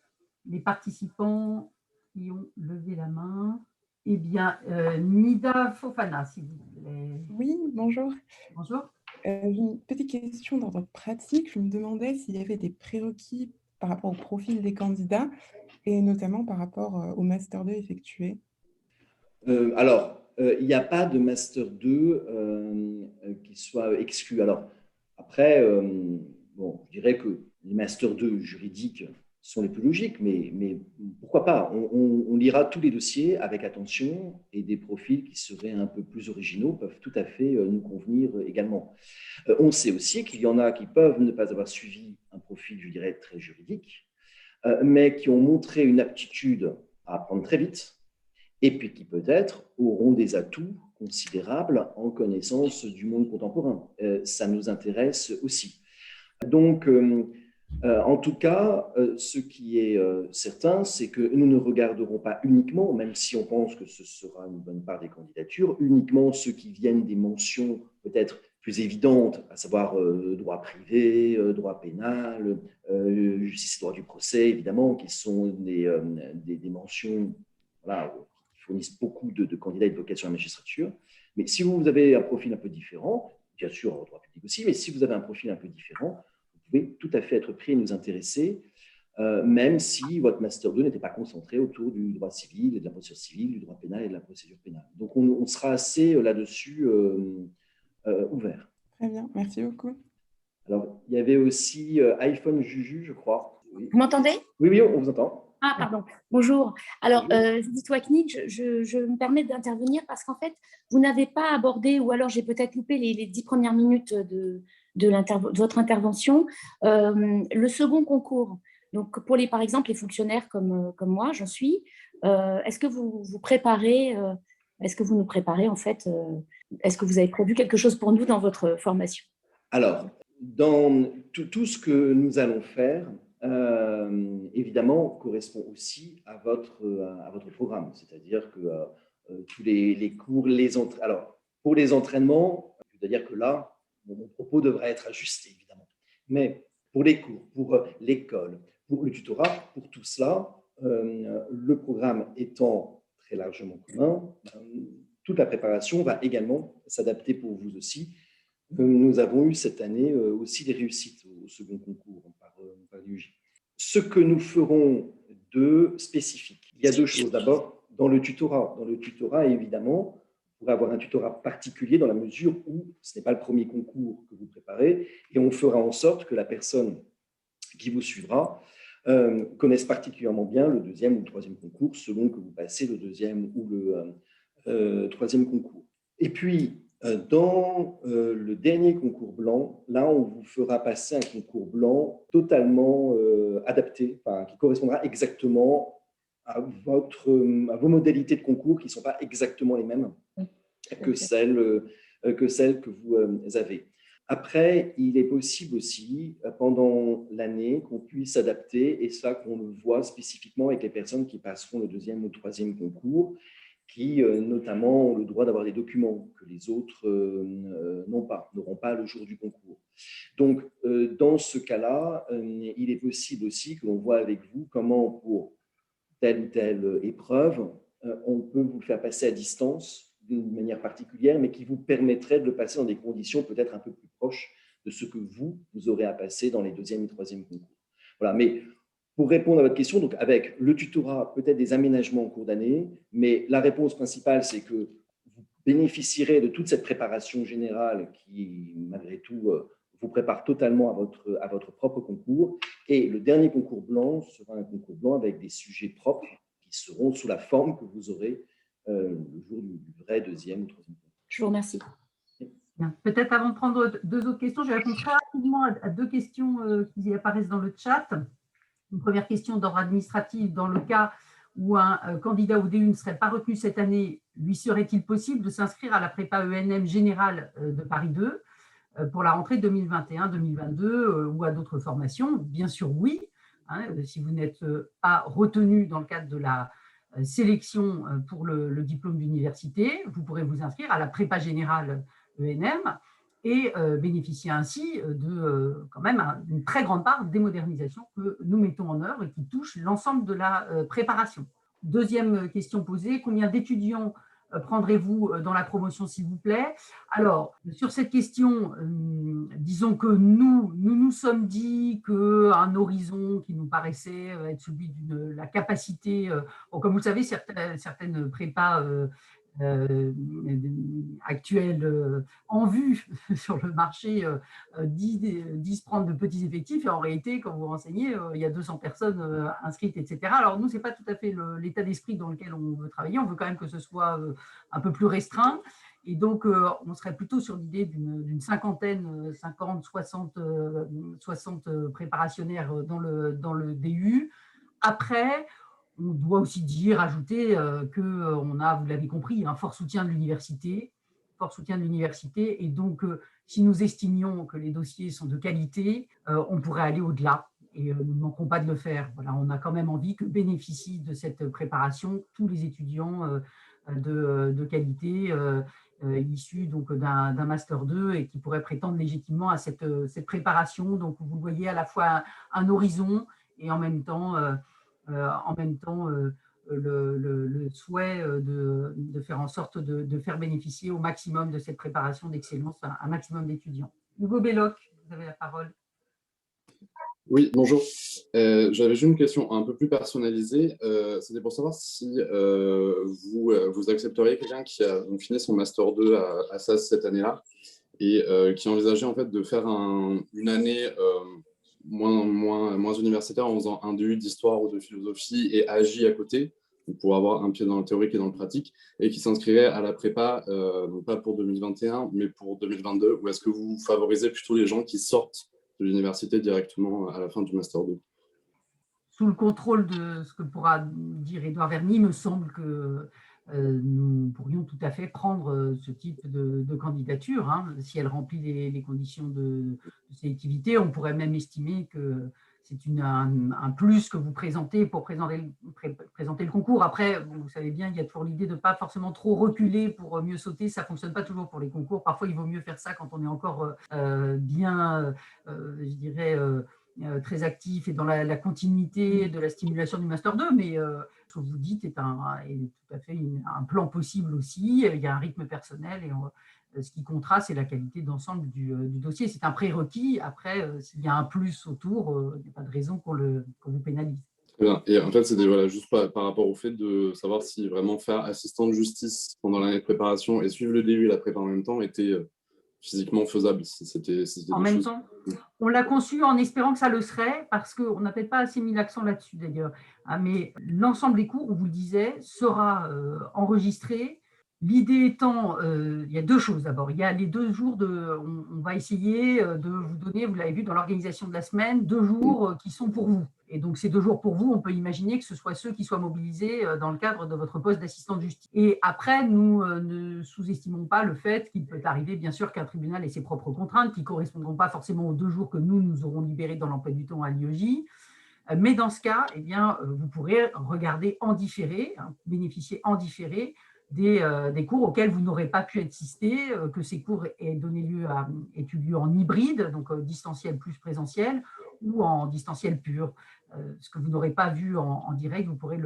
participants qui ont levé la main. Eh bien, Nida Fofana, s'il vous plaît. Oui, bonjour. Bonjour. J'ai une petite question d'ordre pratique. Je me demandais s'il y avait des prérequis par rapport au profil des candidats et notamment par rapport au Master 2 effectué? Il n'y a pas de Master 2 qui soit exclu. Alors, après, bon, je dirais que les Master 2 juridiques sont les plus logiques, mais pourquoi pas? On lira tous les dossiers avec attention et des profils qui seraient un peu plus originaux peuvent tout à fait nous convenir également. On sait aussi qu'il y en a qui peuvent ne pas avoir suivi un profil, je dirais, très juridique, mais qui ont montré une aptitude à apprendre très vite et puis qui peut-être auront des atouts considérables en connaissance du monde contemporain. Ça nous intéresse aussi. Donc, en tout cas, ce qui est certain, c'est que nous ne regarderons pas uniquement, même si on pense que ce sera une bonne part des candidatures, uniquement ceux qui viennent des mentions peut-être plus évidentes, à savoir droit privé, droit pénal, justice et droit du procès, évidemment, qui sont des mentions voilà, qui fournissent beaucoup de candidats et de vocations à la magistrature. Mais si vous avez un profil un peu différent, bien sûr, en droit public aussi, mais si vous avez un profil un peu différent, vous pouvez tout à fait être pris et nous intéresser, même si votre Master 2 n'était pas concentré autour du droit civil, et de la procédure civile, du droit pénal et de la procédure pénale. Donc, on sera assez là-dessus ouvert. Très bien, merci beaucoup. Alors, il y avait aussi iPhone Juju, je crois. Oui. Vous m'entendez? Oui, oui, on vous entend. Ah, pardon. Bonjour. Alors, Judith Waknig, je me permets d'intervenir parce qu'en fait, vous n'avez pas abordé, ou alors j'ai peut-être loupé les 10 premières minutes de votre intervention, le second concours. Donc, pour par exemple, les fonctionnaires comme moi, j'en suis, est-ce que vous nous préparez, en fait, est-ce que vous avez prévu quelque chose pour nous dans votre formation? Alors, dans tout ce que nous allons faire, évidemment, correspond aussi à votre programme. C'est-à-dire que tous les cours, alors, pour les entraînements, c'est-à-dire que là, mon propos devrait être ajusté, évidemment. Mais pour les cours, pour l'école, pour le tutorat, pour tout cela, le programme étant très largement commun, toute la préparation va également s'adapter pour vous aussi. Nous avons eu cette année aussi des réussites au second concours par l'UJ. Ce que nous ferons de spécifique, il y a deux choses. D'abord, dans le tutorat. Dans le tutorat, évidemment, vous pourrez avoir un tutorat particulier dans la mesure où ce n'est pas le premier concours que vous préparez et on fera en sorte que la personne qui vous suivra connaisse particulièrement bien le deuxième ou le troisième concours selon que vous passez le deuxième ou le troisième concours. Et puis, dans le dernier concours blanc, là, on vous fera passer un concours blanc totalement adapté, qui correspondra exactement à vos modalités de concours qui ne sont pas exactement les mêmes que celles que vous avez. Après, il est possible aussi, pendant l'année, qu'on puisse s'adapter, et ça, qu'on le voit spécifiquement avec les personnes qui passeront le deuxième ou le troisième concours, qui notamment ont le droit d'avoir des documents que les autres n'auront pas le jour du concours. Donc, dans ce cas-là, il est possible aussi que l'on voit avec vous comment, pour telle ou telle épreuve, on peut vous le faire passer à distance d'une manière particulière, mais qui vous permettrait de le passer dans des conditions peut-être un peu plus proches de ce que vous aurez à passer dans les deuxième et troisième concours. Voilà, mais pour répondre à votre question, donc avec le tutorat, peut-être des aménagements en cours d'année, mais la réponse principale, c'est que vous bénéficierez de toute cette préparation générale qui, malgré tout, vous prépare totalement à votre propre concours. Et le dernier concours blanc sera un concours blanc avec des sujets propres qui seront sous la forme que vous aurez le jour du vrai deuxième ou troisième concours. Je vous remercie. Peut-être avant de prendre deux autres questions, je vais répondre très rapidement à deux questions qui apparaissent dans le chat. Une première question d'ordre administratif. Dans le cas où un candidat au DU ne serait pas retenu cette année, lui serait-il possible de s'inscrire à la prépa ENM générale de Paris 2 pour la rentrée 2021-2022 ou à d'autres formations? Bien sûr, oui. Si vous n'êtes pas retenu dans le cadre de la sélection pour le diplôme d'université, vous pourrez vous inscrire à la prépa générale ENM et bénéficier ainsi de quand même une très grande part des modernisations que nous mettons en œuvre et qui touchent l'ensemble de la préparation. Deuxième question posée, combien d'étudiants prendrez-vous dans la promotion, s'il vous plaît? Alors, sur cette question, disons que nous sommes dit qu'un horizon qui nous paraissait être celui de la capacité, bon, comme vous le savez, certaines prépas actuelles en vue sur le marché disent prendre de petits effectifs, et en réalité, quand vous renseignez, il y a 200 personnes inscrites, etc. Alors nous, ce n'est pas tout à fait l'état d'esprit dans lequel on veut travailler, on veut quand même que ce soit un peu plus restreint, et donc on serait plutôt sur l'idée d'une cinquantaine, 50, 60 préparationnaires dans le DU. Après, on doit aussi ajouter qu'on a, vous l'avez compris, un fort soutien de l'université, et donc si nous estimions que les dossiers sont de qualité, on pourrait aller au-delà, et nous ne manquerons pas de le faire. Voilà, on a quand même envie que bénéficient de cette préparation tous les étudiants de qualité issus donc d'un Master 2 et qui pourraient prétendre légitimement à cette préparation. Donc vous voyez, à la fois un horizon et en même temps le souhait de faire en sorte de faire bénéficier au maximum de cette préparation d'excellence un maximum d'étudiants. Hugo Belloc, vous avez la parole. Oui, bonjour. J'avais juste une question un peu plus personnalisée. C'était pour savoir si vous accepteriez quelqu'un qui a fini son Master 2 à SAS cette année-là et qui envisageait en fait de faire une année moins universitaire en faisant un DU d'histoire ou de philosophie et AJ à côté, pour avoir un pied dans le théorique et dans le pratique, et qui s'inscrirait à la prépa, non pas pour 2021, mais pour 2022, ou est-ce que vous favorisez plutôt les gens qui sortent de l'université directement à la fin du Master 2? Sous le contrôle de ce que pourra dire Édouard Verny, il me semble que nous pourrions tout à fait prendre ce type de candidature, hein, si elle remplit les conditions de sélectivité. On pourrait même estimer que c'est un plus que vous présentez pour présenter le concours. Après, vous savez bien, il y a toujours l'idée de ne pas forcément trop reculer pour mieux sauter. Ça ne fonctionne pas toujours pour les concours. Parfois, il vaut mieux faire ça quand on est encore bien, je dirais, très actif et dans la continuité de la stimulation du Master 2, mais ce que vous dites est tout à fait un plan possible aussi. Il y a un rythme personnel et ce qui comptera, c'est la qualité d'ensemble du dossier. C'est un prérequis. Après, s'il y a un plus autour, il n'y a pas de raison qu'on vous pénalise. Bien. Et en fait, c'était voilà, juste par rapport au fait de savoir si vraiment faire assistant de justice pendant l'année de préparation et suivre le DU et la prépa en même temps était physiquement faisable. En même temps, on l'a conçu en espérant que ça le serait, parce qu'on n'a peut-être pas assez mis l'accent là-dessus d'ailleurs. Mais l'ensemble des cours, on vous le disait, sera enregistré. L'idée étant, il y a deux choses d'abord. Il y a les 2 jours on va essayer de vous donner, vous l'avez vu dans l'organisation de la semaine, 2 jours qui sont pour vous. Et donc ces 2 jours pour vous, on peut imaginer que ce soit ceux qui soient mobilisés dans le cadre de votre poste d'assistant de justice. Et après, nous ne sous-estimons pas le fait qu'il peut arriver, bien sûr, qu'un tribunal ait ses propres contraintes qui ne correspondront pas forcément aux 2 jours que nous aurons libérés dans l'emploi du temps à l'IEJ. Mais dans ce cas, eh bien, vous pourrez regarder en différé, bénéficier en différé des cours auxquels vous n'aurez pas pu assister, que ces cours aient eu lieu en hybride, donc distanciel plus présentiel, ou en distanciel pur. Ce que vous n'aurez pas vu en direct, vous pourrez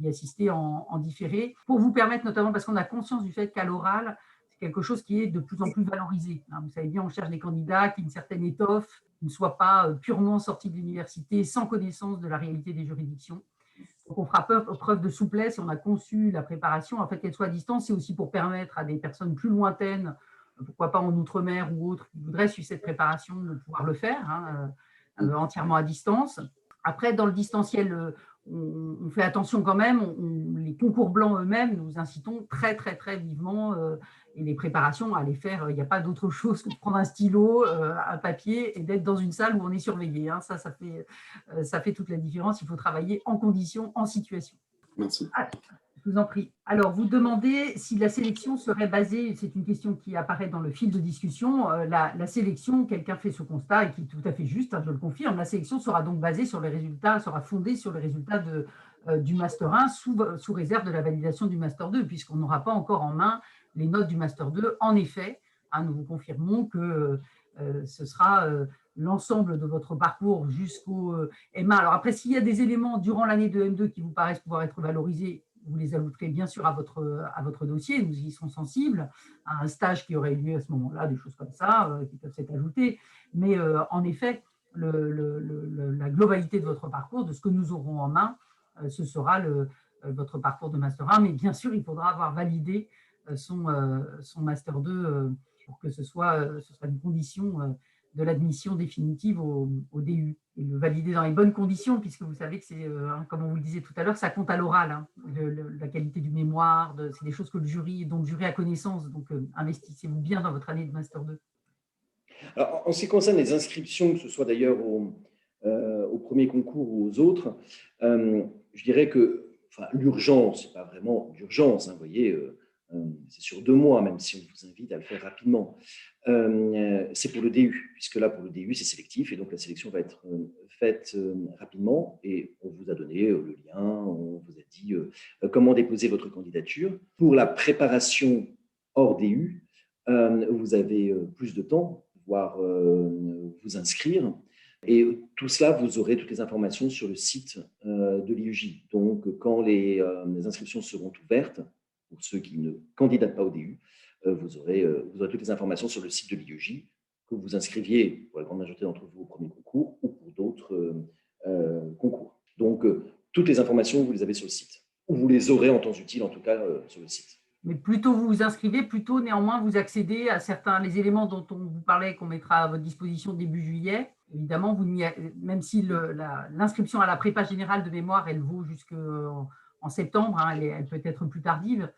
y assister en différé, pour vous permettre notamment, parce qu'on a conscience du fait qu'à l'oral, c'est quelque chose qui est de plus en plus valorisé. Vous savez bien, on cherche des candidats qui aient une certaine étoffe, qui ne soient pas purement sortis de l'université, sans connaissance de la réalité des juridictions. Donc on fera preuve de souplesse et on a conçu la préparation, en fait, qu'elle soit à distance. C'est aussi pour permettre à des personnes plus lointaines, pourquoi pas en outre-mer ou autres, qui voudraient suivre cette préparation, de pouvoir le faire entièrement à distance. Après, dans le distanciel, on fait attention quand même. Les concours blancs eux-mêmes, nous incitons très, très, très vivement et les préparations à les faire. Il n'y a pas d'autre chose que de prendre un stylo, un papier et d'être dans une salle où on est surveillé. Ça fait toute la différence. Il faut travailler en conditions, en situation. Merci. Je vous en prie. Alors, vous demandez si la sélection serait basée, c'est une question qui apparaît dans le fil de discussion, la sélection, quelqu'un fait ce constat et qui est tout à fait juste, je le confirme, la sélection sera donc basée sur les résultats, sera fondée sur les résultats du Master 1 sous réserve de la validation du Master 2, puisqu'on n'aura pas encore en main les notes du Master 2. En effet, nous vous confirmons que ce sera l'ensemble de votre parcours jusqu'au M1. Alors après, s'il y a des éléments durant l'année de M2 qui vous paraissent pouvoir être valorisés, vous les ajouterez bien sûr à votre dossier, nous y serons sensibles, à un stage qui aurait eu lieu à ce moment-là, des choses comme ça, qui peuvent s'être ajoutées. Mais en effet, la globalité de votre parcours, de ce que nous aurons en main, ce sera votre parcours de Master 1. Mais bien sûr, il faudra avoir validé son Master 2 pour que ce soit une condition de l'admission définitive au DU, et le valider dans les bonnes conditions, puisque vous savez que c'est, comme on vous le disait tout à l'heure, ça compte à l'oral, hein, la qualité du mémoire, c'est des choses dont le jury a connaissance, donc investissez-vous bien dans votre année de Master 2. Alors, en ce qui concerne les inscriptions, que ce soit d'ailleurs au premier concours ou aux autres, je dirais que l'urgence, ce n'est pas vraiment l'urgence, hein, vous voyez, c'est sur 2 mois, même si on vous invite à le faire rapidement. C'est pour le DU, puisque là, pour le DU, c'est sélectif, et donc la sélection va être faite rapidement, et on vous a donné le lien, on vous a dit comment déposer votre candidature. Pour la préparation hors DU, vous avez plus de temps pour pouvoir vous inscrire, et tout cela, vous aurez toutes les informations sur le site de l'IUJ. Donc, quand les inscriptions seront ouvertes, pour ceux qui ne candidatent pas au DU, vous aurez toutes les informations sur le site de l'IUJ, que vous inscriviez pour la grande majorité d'entre vous au premier concours ou pour d'autres concours. Donc, toutes les informations, vous les avez sur le site, ou vous les aurez en temps utile, en tout cas, sur le site. Mais plutôt vous vous inscrivez, plutôt néanmoins vous accédez à les éléments dont on vous parlait, qu'on mettra à votre disposition début juillet. Évidemment, même si l'inscription à la prépa générale de mémoire, elle vaut jusqu'en septembre, hein, elle peut être plus tardive,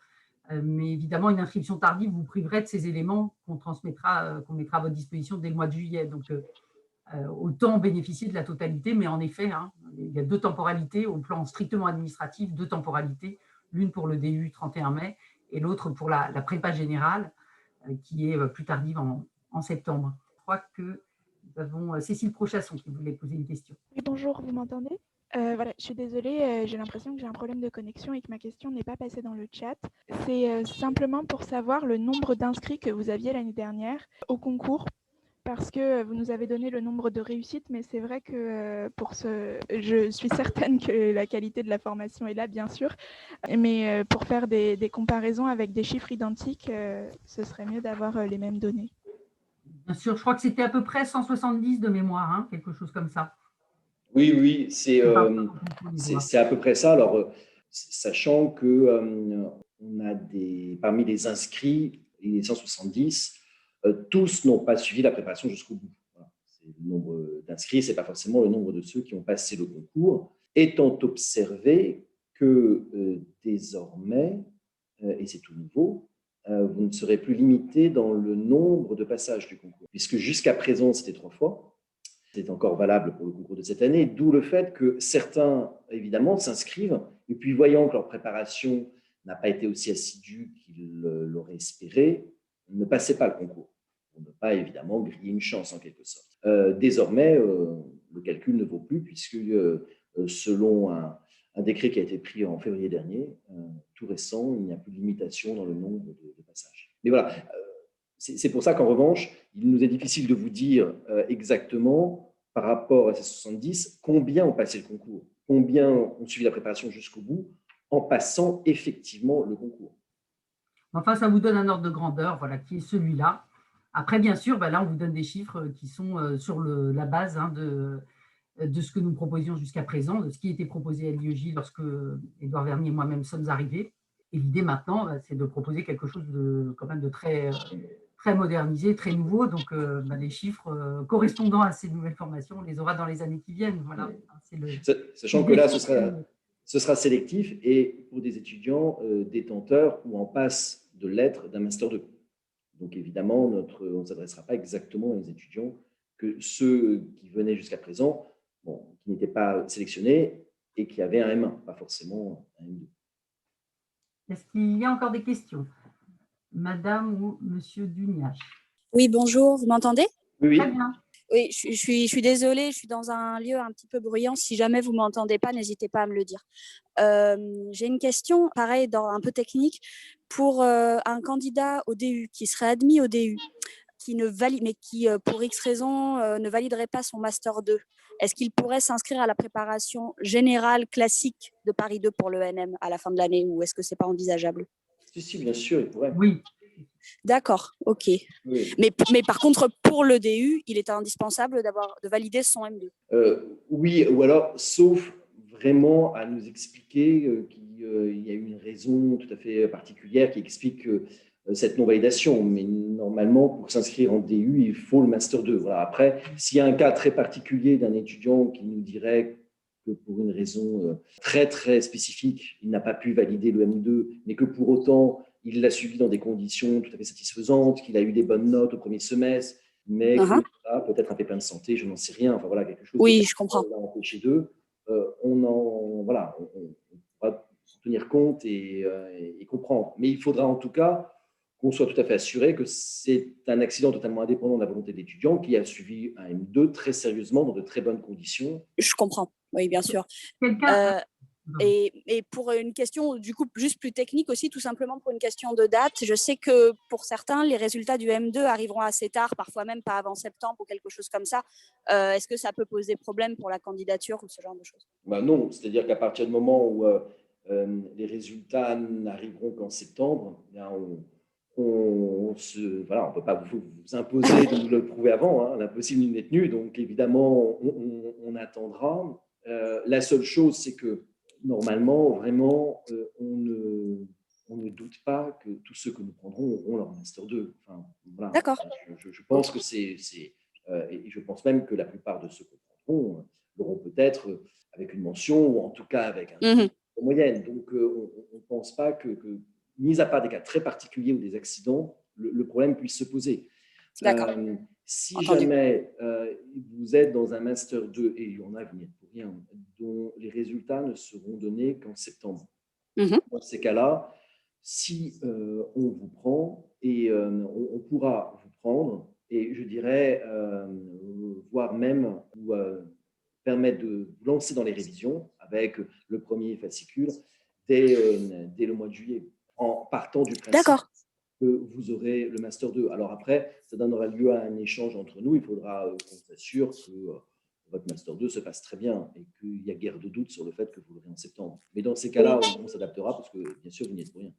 mais évidemment, une inscription tardive vous priverait de ces éléments qu'on mettra à votre disposition dès le mois de juillet. Donc, autant bénéficier de la totalité, mais en effet, hein, il y a 2 temporalités au plan strictement administratif, 2 temporalités, l'une pour le DU 31 mai et l'autre pour la prépa générale qui est plus tardive en septembre. Je crois que nous avons Cécile Prochasson qui voulait poser une question. Oui, bonjour, vous m'entendez ? Voilà, je suis désolée, j'ai l'impression que j'ai un problème de connexion et que ma question n'est pas passée dans le chat. C'est simplement pour savoir le nombre d'inscrits que vous aviez l'année dernière au concours, parce que vous nous avez donné le nombre de réussites, mais c'est vrai que je suis certaine que la qualité de la formation est là, bien sûr, mais pour faire des comparaisons avec des chiffres identiques, ce serait mieux d'avoir les mêmes données. Bien sûr, je crois que c'était à peu près 170 de mémoire, hein, quelque chose comme ça. Oui, c'est à peu près ça. Alors, sachant que on a parmi les inscrits, les 170, tous n'ont pas suivi la préparation jusqu'au bout. Voilà. Le nombre d'inscrits, ce n'est pas forcément le nombre de ceux qui ont passé le concours, étant observé que désormais, et c'est tout nouveau, vous ne serez plus limité dans le nombre de passages du concours, puisque jusqu'à présent, c'était 3 fois. C'est encore valable pour le concours de cette année, d'où le fait que certains, évidemment, s'inscrivent, et puis voyant que leur préparation n'a pas été aussi assidue qu'ils l'auraient espéré, ne passaient pas le concours, pour ne pas, évidemment, griller une chance, en quelque sorte. Désormais, le calcul ne vaut plus, puisque selon un décret qui a été pris en février dernier, tout récent, il n'y a plus de limitation dans le nombre de passages. Mais voilà, c'est pour ça qu'en revanche, il nous est difficile de vous dire exactement, par rapport à ces 70, combien ont passé le concours, combien ont suivi la préparation jusqu'au bout, en passant effectivement le concours. Enfin, ça vous donne un ordre de grandeur, voilà, qui est celui-là. Après, bien sûr, là, on vous donne des chiffres qui sont sur la base, hein, de ce que nous proposions jusqu'à présent, de ce qui était proposé à l'IEJ lorsque Édouard Vernier et moi-même sommes arrivés. Et l'idée maintenant, c'est de proposer quelque chose quand même de très modernisé, très nouveau. Donc, les chiffres correspondant à ces nouvelles formations, on les aura dans les années qui viennent. Voilà. Sachant que là, ce sera sélectif et pour des étudiants détenteurs ou en passe de lettres d'un Master 2. Donc, évidemment, on ne s'adressera pas exactement aux étudiants que ceux qui venaient jusqu'à présent, qui n'étaient pas sélectionnés et qui avaient un M1, pas forcément un M2. Est-ce qu'il y a encore des questions? Madame ou Monsieur Duniac? Oui, bonjour, vous m'entendez? Oui. Très bien. Oui, je suis désolée, je suis dans un lieu un petit peu bruyant. Si jamais vous ne m'entendez pas, n'hésitez pas à me le dire. J'ai une question, pareil, un peu technique, pour un candidat au DU qui serait admis au DU. mais qui, pour X raison, ne validerait pas son Master 2, est-ce qu'il pourrait s'inscrire à la préparation générale classique de Paris 2 pour l'ENM à la fin de l'année, ou est-ce que ce n'est pas envisageable? Si, bien sûr, il pourrait. Oui. D'accord, ok. Oui. Mais par contre, pour le DU, il est indispensable de valider son M2. Oui, ou alors, sauf vraiment à nous expliquer qu'il y a une raison tout à fait particulière qui explique cette non-validation. Mais normalement, pour s'inscrire en DU, il faut le Master 2. Voilà. Après, s'il y a un cas très particulier d'un étudiant qui nous dirait que pour une raison très, très spécifique, il n'a pas pu valider le M2, mais que pour autant, il l'a suivi dans des conditions tout à fait satisfaisantes, qu'il a eu des bonnes notes au premier semestre, mais qu'il a peut-être un pépin de santé, je n'en sais rien, enfin voilà, quelque chose je comprends. l'a empêché d'eux, on pourra en tenir compte et comprendre. Mais il faudra en tout cas qu'on soit tout à fait assuré que c'est un accident totalement indépendant de la volonté de l'étudiant qui a suivi un M2 très sérieusement, dans de très bonnes conditions. Je comprends, oui, bien sûr. Et pour une question, du coup, juste plus technique aussi, tout simplement pour une question de date, je sais que pour certains, les résultats du M2 arriveront assez tard, parfois même pas avant septembre ou quelque chose comme ça. Est-ce que ça peut poser problème pour la candidature ou ce genre de choses? Non, c'est-à-dire qu'à partir du moment où les résultats n'arriveront qu'en septembre, on ne peut pas vous imposer de nous le prouver avant, hein, l'impossible n'est tenu, donc évidemment, on attendra. La seule chose, c'est que normalement, vraiment, on ne doute pas que tous ceux que nous prendrons auront leur Master 2. Enfin, voilà. D'accord. Je pense que et je pense même que la plupart de ceux que nous prendront l'auront peut-être avec une mention ou en tout cas avec une moyenne. Donc, on ne pense pas que, mis à part des cas très particuliers ou des accidents, le problème puisse se poser. D'accord. Si jamais vous êtes dans un Master 2, et il y en a, vous n'y êtes pour rien, dont les résultats ne seront donnés qu'en septembre. Dans ces cas-là, si on vous prend, et on pourra vous prendre, et je dirais, voire même vous permettre de vous lancer dans les révisions avec le premier fascicule dès le mois de juillet, en partant du principe que vous aurez le Master 2. Alors après, ça donnera lieu à un échange entre nous. Il faudra qu'on s'assure que votre Master 2 se passe très bien et qu'il n'y a guère de doute sur le fait que vous l'aurez en septembre. Mais dans ces cas-là, on s'adaptera parce que, bien sûr, vous n'y êtes pour rien.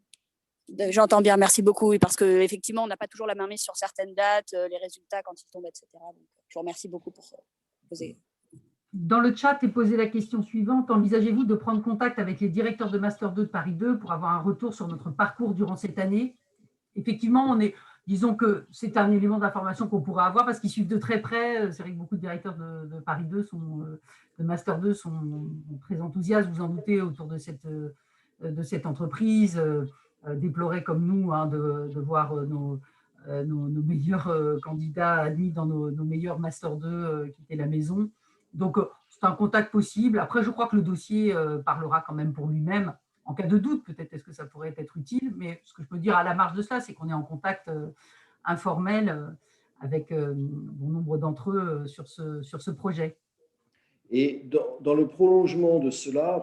J'entends bien, merci beaucoup, parce qu'effectivement, on n'a pas toujours la main mise sur certaines dates, les résultats quand ils tombent, etc. Donc, je vous remercie beaucoup pour poser. Dans le chat est posée la question suivante. Envisagez-vous de prendre contact avec les directeurs de Master 2 de Paris 2 pour avoir un retour sur notre parcours durant cette année? Effectivement, disons que c'est un élément d'information qu'on pourra avoir parce qu'ils suivent de très près. C'est vrai que beaucoup de directeurs de Paris 2 de Master 2 sont très enthousiastes, vous en doutez, autour de cette entreprise, déploraient comme nous de voir nos meilleurs candidats admis dans nos meilleurs Master 2 quitter la maison. Donc, c'est un contact possible. Après, je crois que le dossier parlera quand même pour lui-même. En cas de doute, peut-être est-ce que ça pourrait être utile, mais ce que je peux dire à la marge de cela, c'est qu'on est en contact informel avec bon nombre d'entre eux sur ce projet. Et dans le prolongement de cela,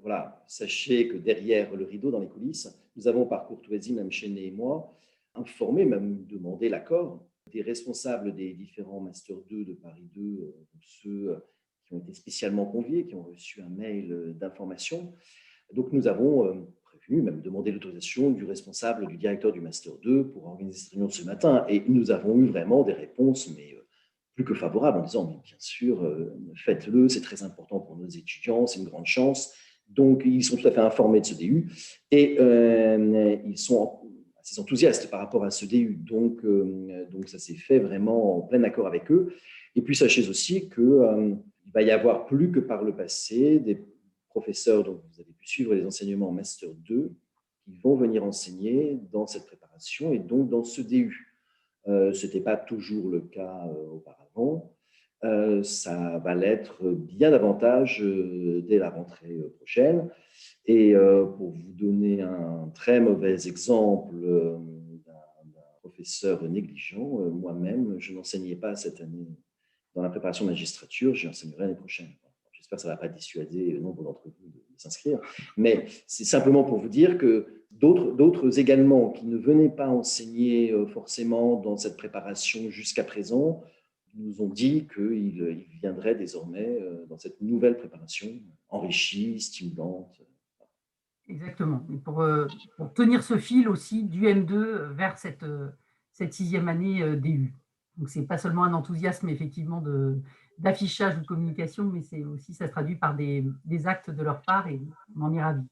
voilà, sachez que derrière le rideau, dans les coulisses, nous avons par courtoisie, même Chéné et moi, informé, même demandé l'accord des responsables des différents Master 2 de Paris 2, ceux qui ont été spécialement conviés, qui ont reçu un mail d'information. Donc, nous avons prévenu, même demandé l'autorisation du responsable, du directeur du Master 2 pour organiser cette réunion ce matin. Et nous avons eu vraiment des réponses, mais plus que favorables, en disant, mais bien sûr, faites-le, c'est très important pour nos étudiants, c'est une grande chance. Donc, ils sont tout à fait informés de ce DU et ils sont assez enthousiastes par rapport à ce DU. Donc ça s'est fait vraiment en plein accord avec eux. Et puis, sachez aussi qu'il va y avoir plus que par le passé des professeurs dont vous avez pu suivre les enseignements en Master 2 qui vont venir enseigner dans cette préparation et donc dans ce DU. Ce n'était pas toujours le cas auparavant. Ça va l'être bien davantage dès la rentrée prochaine. Et pour vous donner un très mauvais exemple d'un professeur négligent, moi-même, je n'enseignais pas cette année dans la préparation de magistrature, j'y enseignerai l'année prochaine. J'espère que ça ne va pas dissuader nombre d'entre vous de s'inscrire. Mais c'est simplement pour vous dire que D'autres également qui ne venaient pas enseigner forcément dans cette préparation jusqu'à présent nous ont dit qu'ils viendraient désormais dans cette nouvelle préparation enrichie, stimulante. Exactement. Et pour tenir ce fil aussi du M2 vers cette 6e année DU. Donc, ce n'est pas seulement un enthousiasme effectivement d'affichage ou de communication, mais c'est aussi, ça se traduit par des actes de leur part et on en est ravis.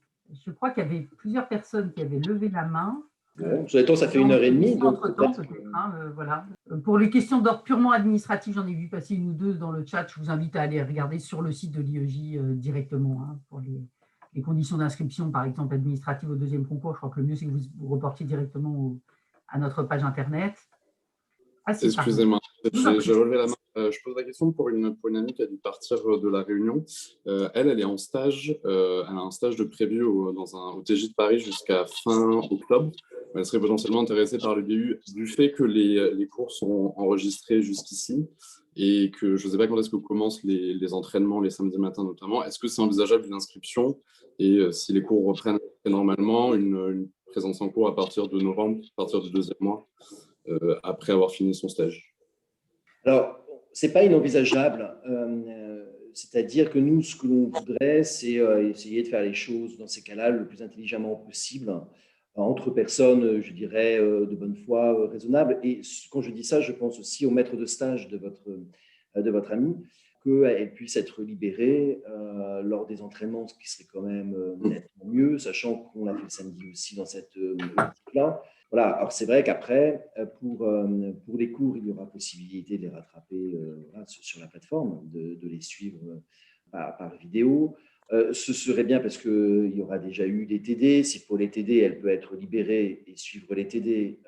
Je crois qu'il y avait plusieurs personnes qui avaient levé la main. Bon, ça fait 1h30. Entre-temps, peut-être. Voilà. Pour les questions d'ordre purement administratif, j'en ai vu passer une ou deux dans le chat. Je vous invite à aller regarder sur le site de l'IEJ directement pour les conditions d'inscription, par exemple, administratives au 2e concours. Je crois que le mieux, c'est que vous reportiez directement à notre page Internet. Excusez-moi, j'ai relevé la main. Je pose la question pour une amie qui a dû partir de la Réunion. Elle est en stage. Elle a un stage de prévu au TJ de Paris jusqu'à fin octobre. Elle serait potentiellement intéressée par le DU du fait que les cours sont enregistrés jusqu'ici et que je ne sais pas quand est-ce que commencent les entraînements, les samedis matins notamment. Est-ce que c'est envisageable une inscription et si les cours reprennent normalement, une présence en cours à partir de novembre, à partir du 2e mois après avoir fini son stage? Alors, ce n'est pas inenvisageable. C'est-à-dire que nous, ce que l'on voudrait, c'est essayer de faire les choses dans ces cas-là le plus intelligemment possible, entre personnes, je dirais, de bonne foi, raisonnables. Et quand je dis ça, je pense aussi au maître de stage de votre amie, qu'elle puisse être libérée lors des entraînements, ce qui serait quand même nettement mieux, sachant qu'on l'a fait le samedi aussi dans cette optique-là. Voilà, alors c'est vrai qu'après, pour les cours, il y aura possibilité de les rattraper sur la plateforme, de les suivre par vidéo. Ce serait bien parce qu'il y aura déjà eu des TD. Si pour les TD, elle peut être libérée et suivre les TD,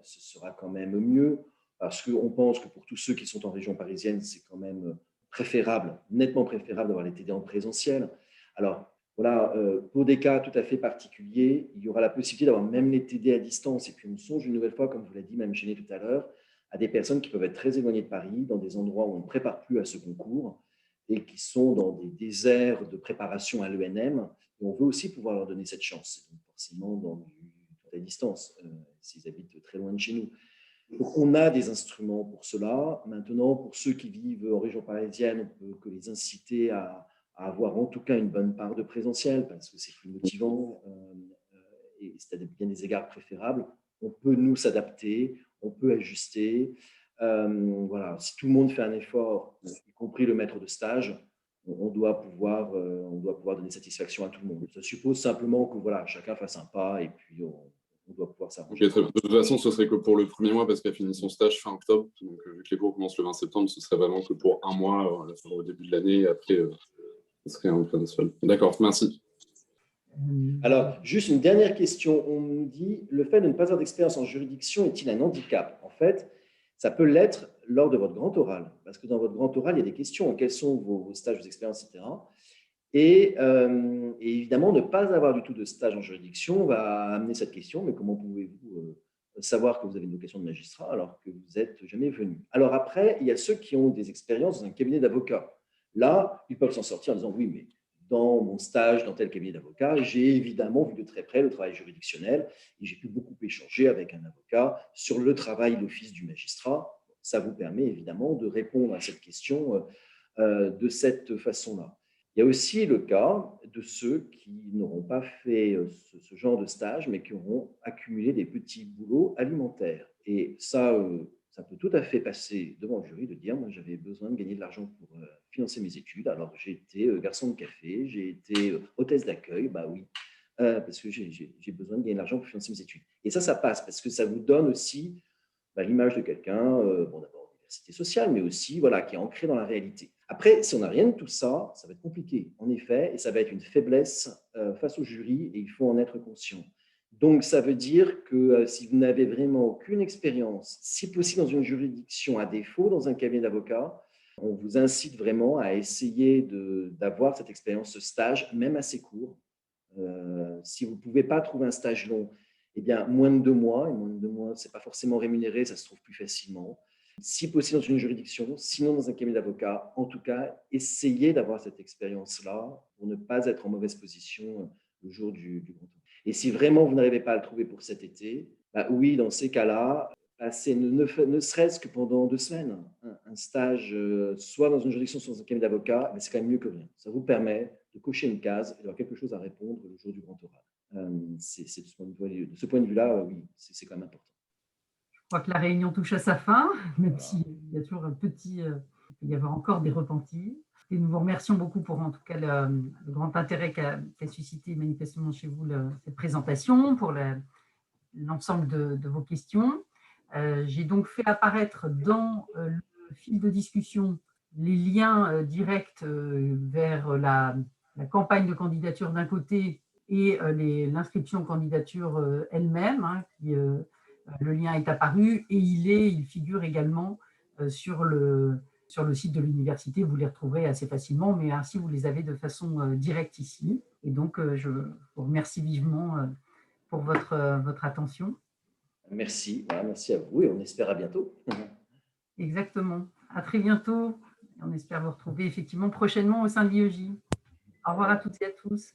ce sera quand même mieux, parce qu'on pense que pour tous ceux qui sont en région parisienne, c'est quand même préférable, nettement préférable d'avoir les TD en présentiel. Alors, voilà, pour des cas tout à fait particuliers, il y aura la possibilité d'avoir même les TD à distance. Et puis, on songe une nouvelle fois, comme vous l'a dit Mme Chénet tout à l'heure, à des personnes qui peuvent être très éloignées de Paris, dans des endroits où on ne prépare plus à ce concours et qui sont dans des déserts de préparation à l'ENM. Et on veut aussi pouvoir leur donner cette chance, donc forcément dans tout à distance, s'ils habitent très loin de chez nous. Donc, on a des instruments pour cela. Maintenant, pour ceux qui vivent en région parisienne, on peut que les inciter à avoir en tout cas une bonne part de présentiel, parce que c'est plus motivant et c'est à bien des égards préférable. On peut nous s'adapter, on peut ajuster. Voilà, si tout le monde fait un effort, y compris le maître de stage, on doit pouvoir donner satisfaction à tout le monde. Ça suppose simplement que voilà, chacun fasse un pas et puis on doit pouvoir s'arranger. Okay, de toute façon, ce serait que pour le 1er mois parce qu'elle finit son stage fin octobre. Donc, vu que les cours commencent le 20 septembre, ce serait vraiment que pour un mois au début de l'année. Et après, ce serait en présentiel. D'accord, merci. Alors, juste une dernière question. On nous dit, le fait de ne pas avoir d'expérience en juridiction est-il un handicap? En fait, ça peut l'être lors de votre grand oral, parce que dans votre grand oral, il y a des questions. Quels sont vos stages, vos expériences, etc. Et évidemment, ne pas avoir du tout de stage en juridiction va amener cette question, mais comment pouvez-vous savoir que vous avez une vocation de magistrat alors que vous n'êtes jamais venu? Alors après, il y a ceux qui ont des expériences dans un cabinet d'avocat. Là, ils peuvent s'en sortir en disant, oui, mais dans mon stage dans tel cabinet d'avocat, j'ai évidemment vu de très près le travail juridictionnel et j'ai pu beaucoup échanger avec un avocat sur le travail d'office du magistrat. Ça vous permet évidemment de répondre à cette question de cette façon-là. Il y a aussi le cas de ceux qui n'auront pas fait ce genre de stage, mais qui auront accumulé des petits boulots alimentaires. Et ça peut tout à fait passer devant le jury de dire, moi j'avais besoin de gagner de l'argent pour financer mes études, alors j'ai été garçon de café, j'ai été hôtesse d'accueil, bah oui, parce que j'ai besoin de gagner de l'argent pour financer mes études. Et ça passe, parce que ça vous donne aussi l'image de quelqu'un, bon d'abord diversité sociale, mais aussi voilà, qui est ancré dans la réalité. Après, si on n'a rien de tout ça, ça va être compliqué, en effet, et ça va être une faiblesse face au jury, et il faut en être conscient. Donc, ça veut dire que si vous n'avez vraiment aucune expérience, si possible dans une juridiction à défaut, dans un cabinet d'avocat, on vous incite vraiment à essayer d'avoir cette expérience, ce stage, même assez court. Si vous ne pouvez pas trouver un stage long, eh bien, moins de 2 mois, et moins de 2 mois, ce n'est pas forcément rémunéré, ça se trouve plus facilement. Si possible dans une juridiction, sinon dans un cabinet d'avocat, en tout cas, essayez d'avoir cette expérience-là pour ne pas être en mauvaise position le jour du grand tour. Et si vraiment vous n'arrivez pas à le trouver pour cet été, bah oui, dans ces cas-là, passez ne serait-ce que pendant 2 semaines un stage, soit dans une juridiction, soit dans un cabinet d'avocat, mais c'est quand même mieux que rien. Ça vous permet de cocher une case et d'avoir quelque chose à répondre le jour du grand oral. C'est de ce point de vue-là, oui, c'est quand même important. Je crois que la réunion touche à sa fin, même s'il y a toujours il peut y avoir encore des repentis. Et nous vous remercions beaucoup pour, en tout cas, le grand intérêt qu'a suscité manifestement chez vous cette présentation, pour l'ensemble de vos questions. J'ai donc fait apparaître dans le fil de discussion les liens directs vers la campagne de candidature d'un côté et l'inscription en candidature elle-même, hein, le lien est apparu et il figure également sur le site de l'université. Vous les retrouverez assez facilement, mais ainsi vous les avez de façon directe ici. Et donc, je vous remercie vivement pour votre attention. Merci, merci à vous et on espère à bientôt. Exactement. À très bientôt. On espère vous retrouver effectivement prochainement au sein de l'IEJ. Au revoir à toutes et à tous.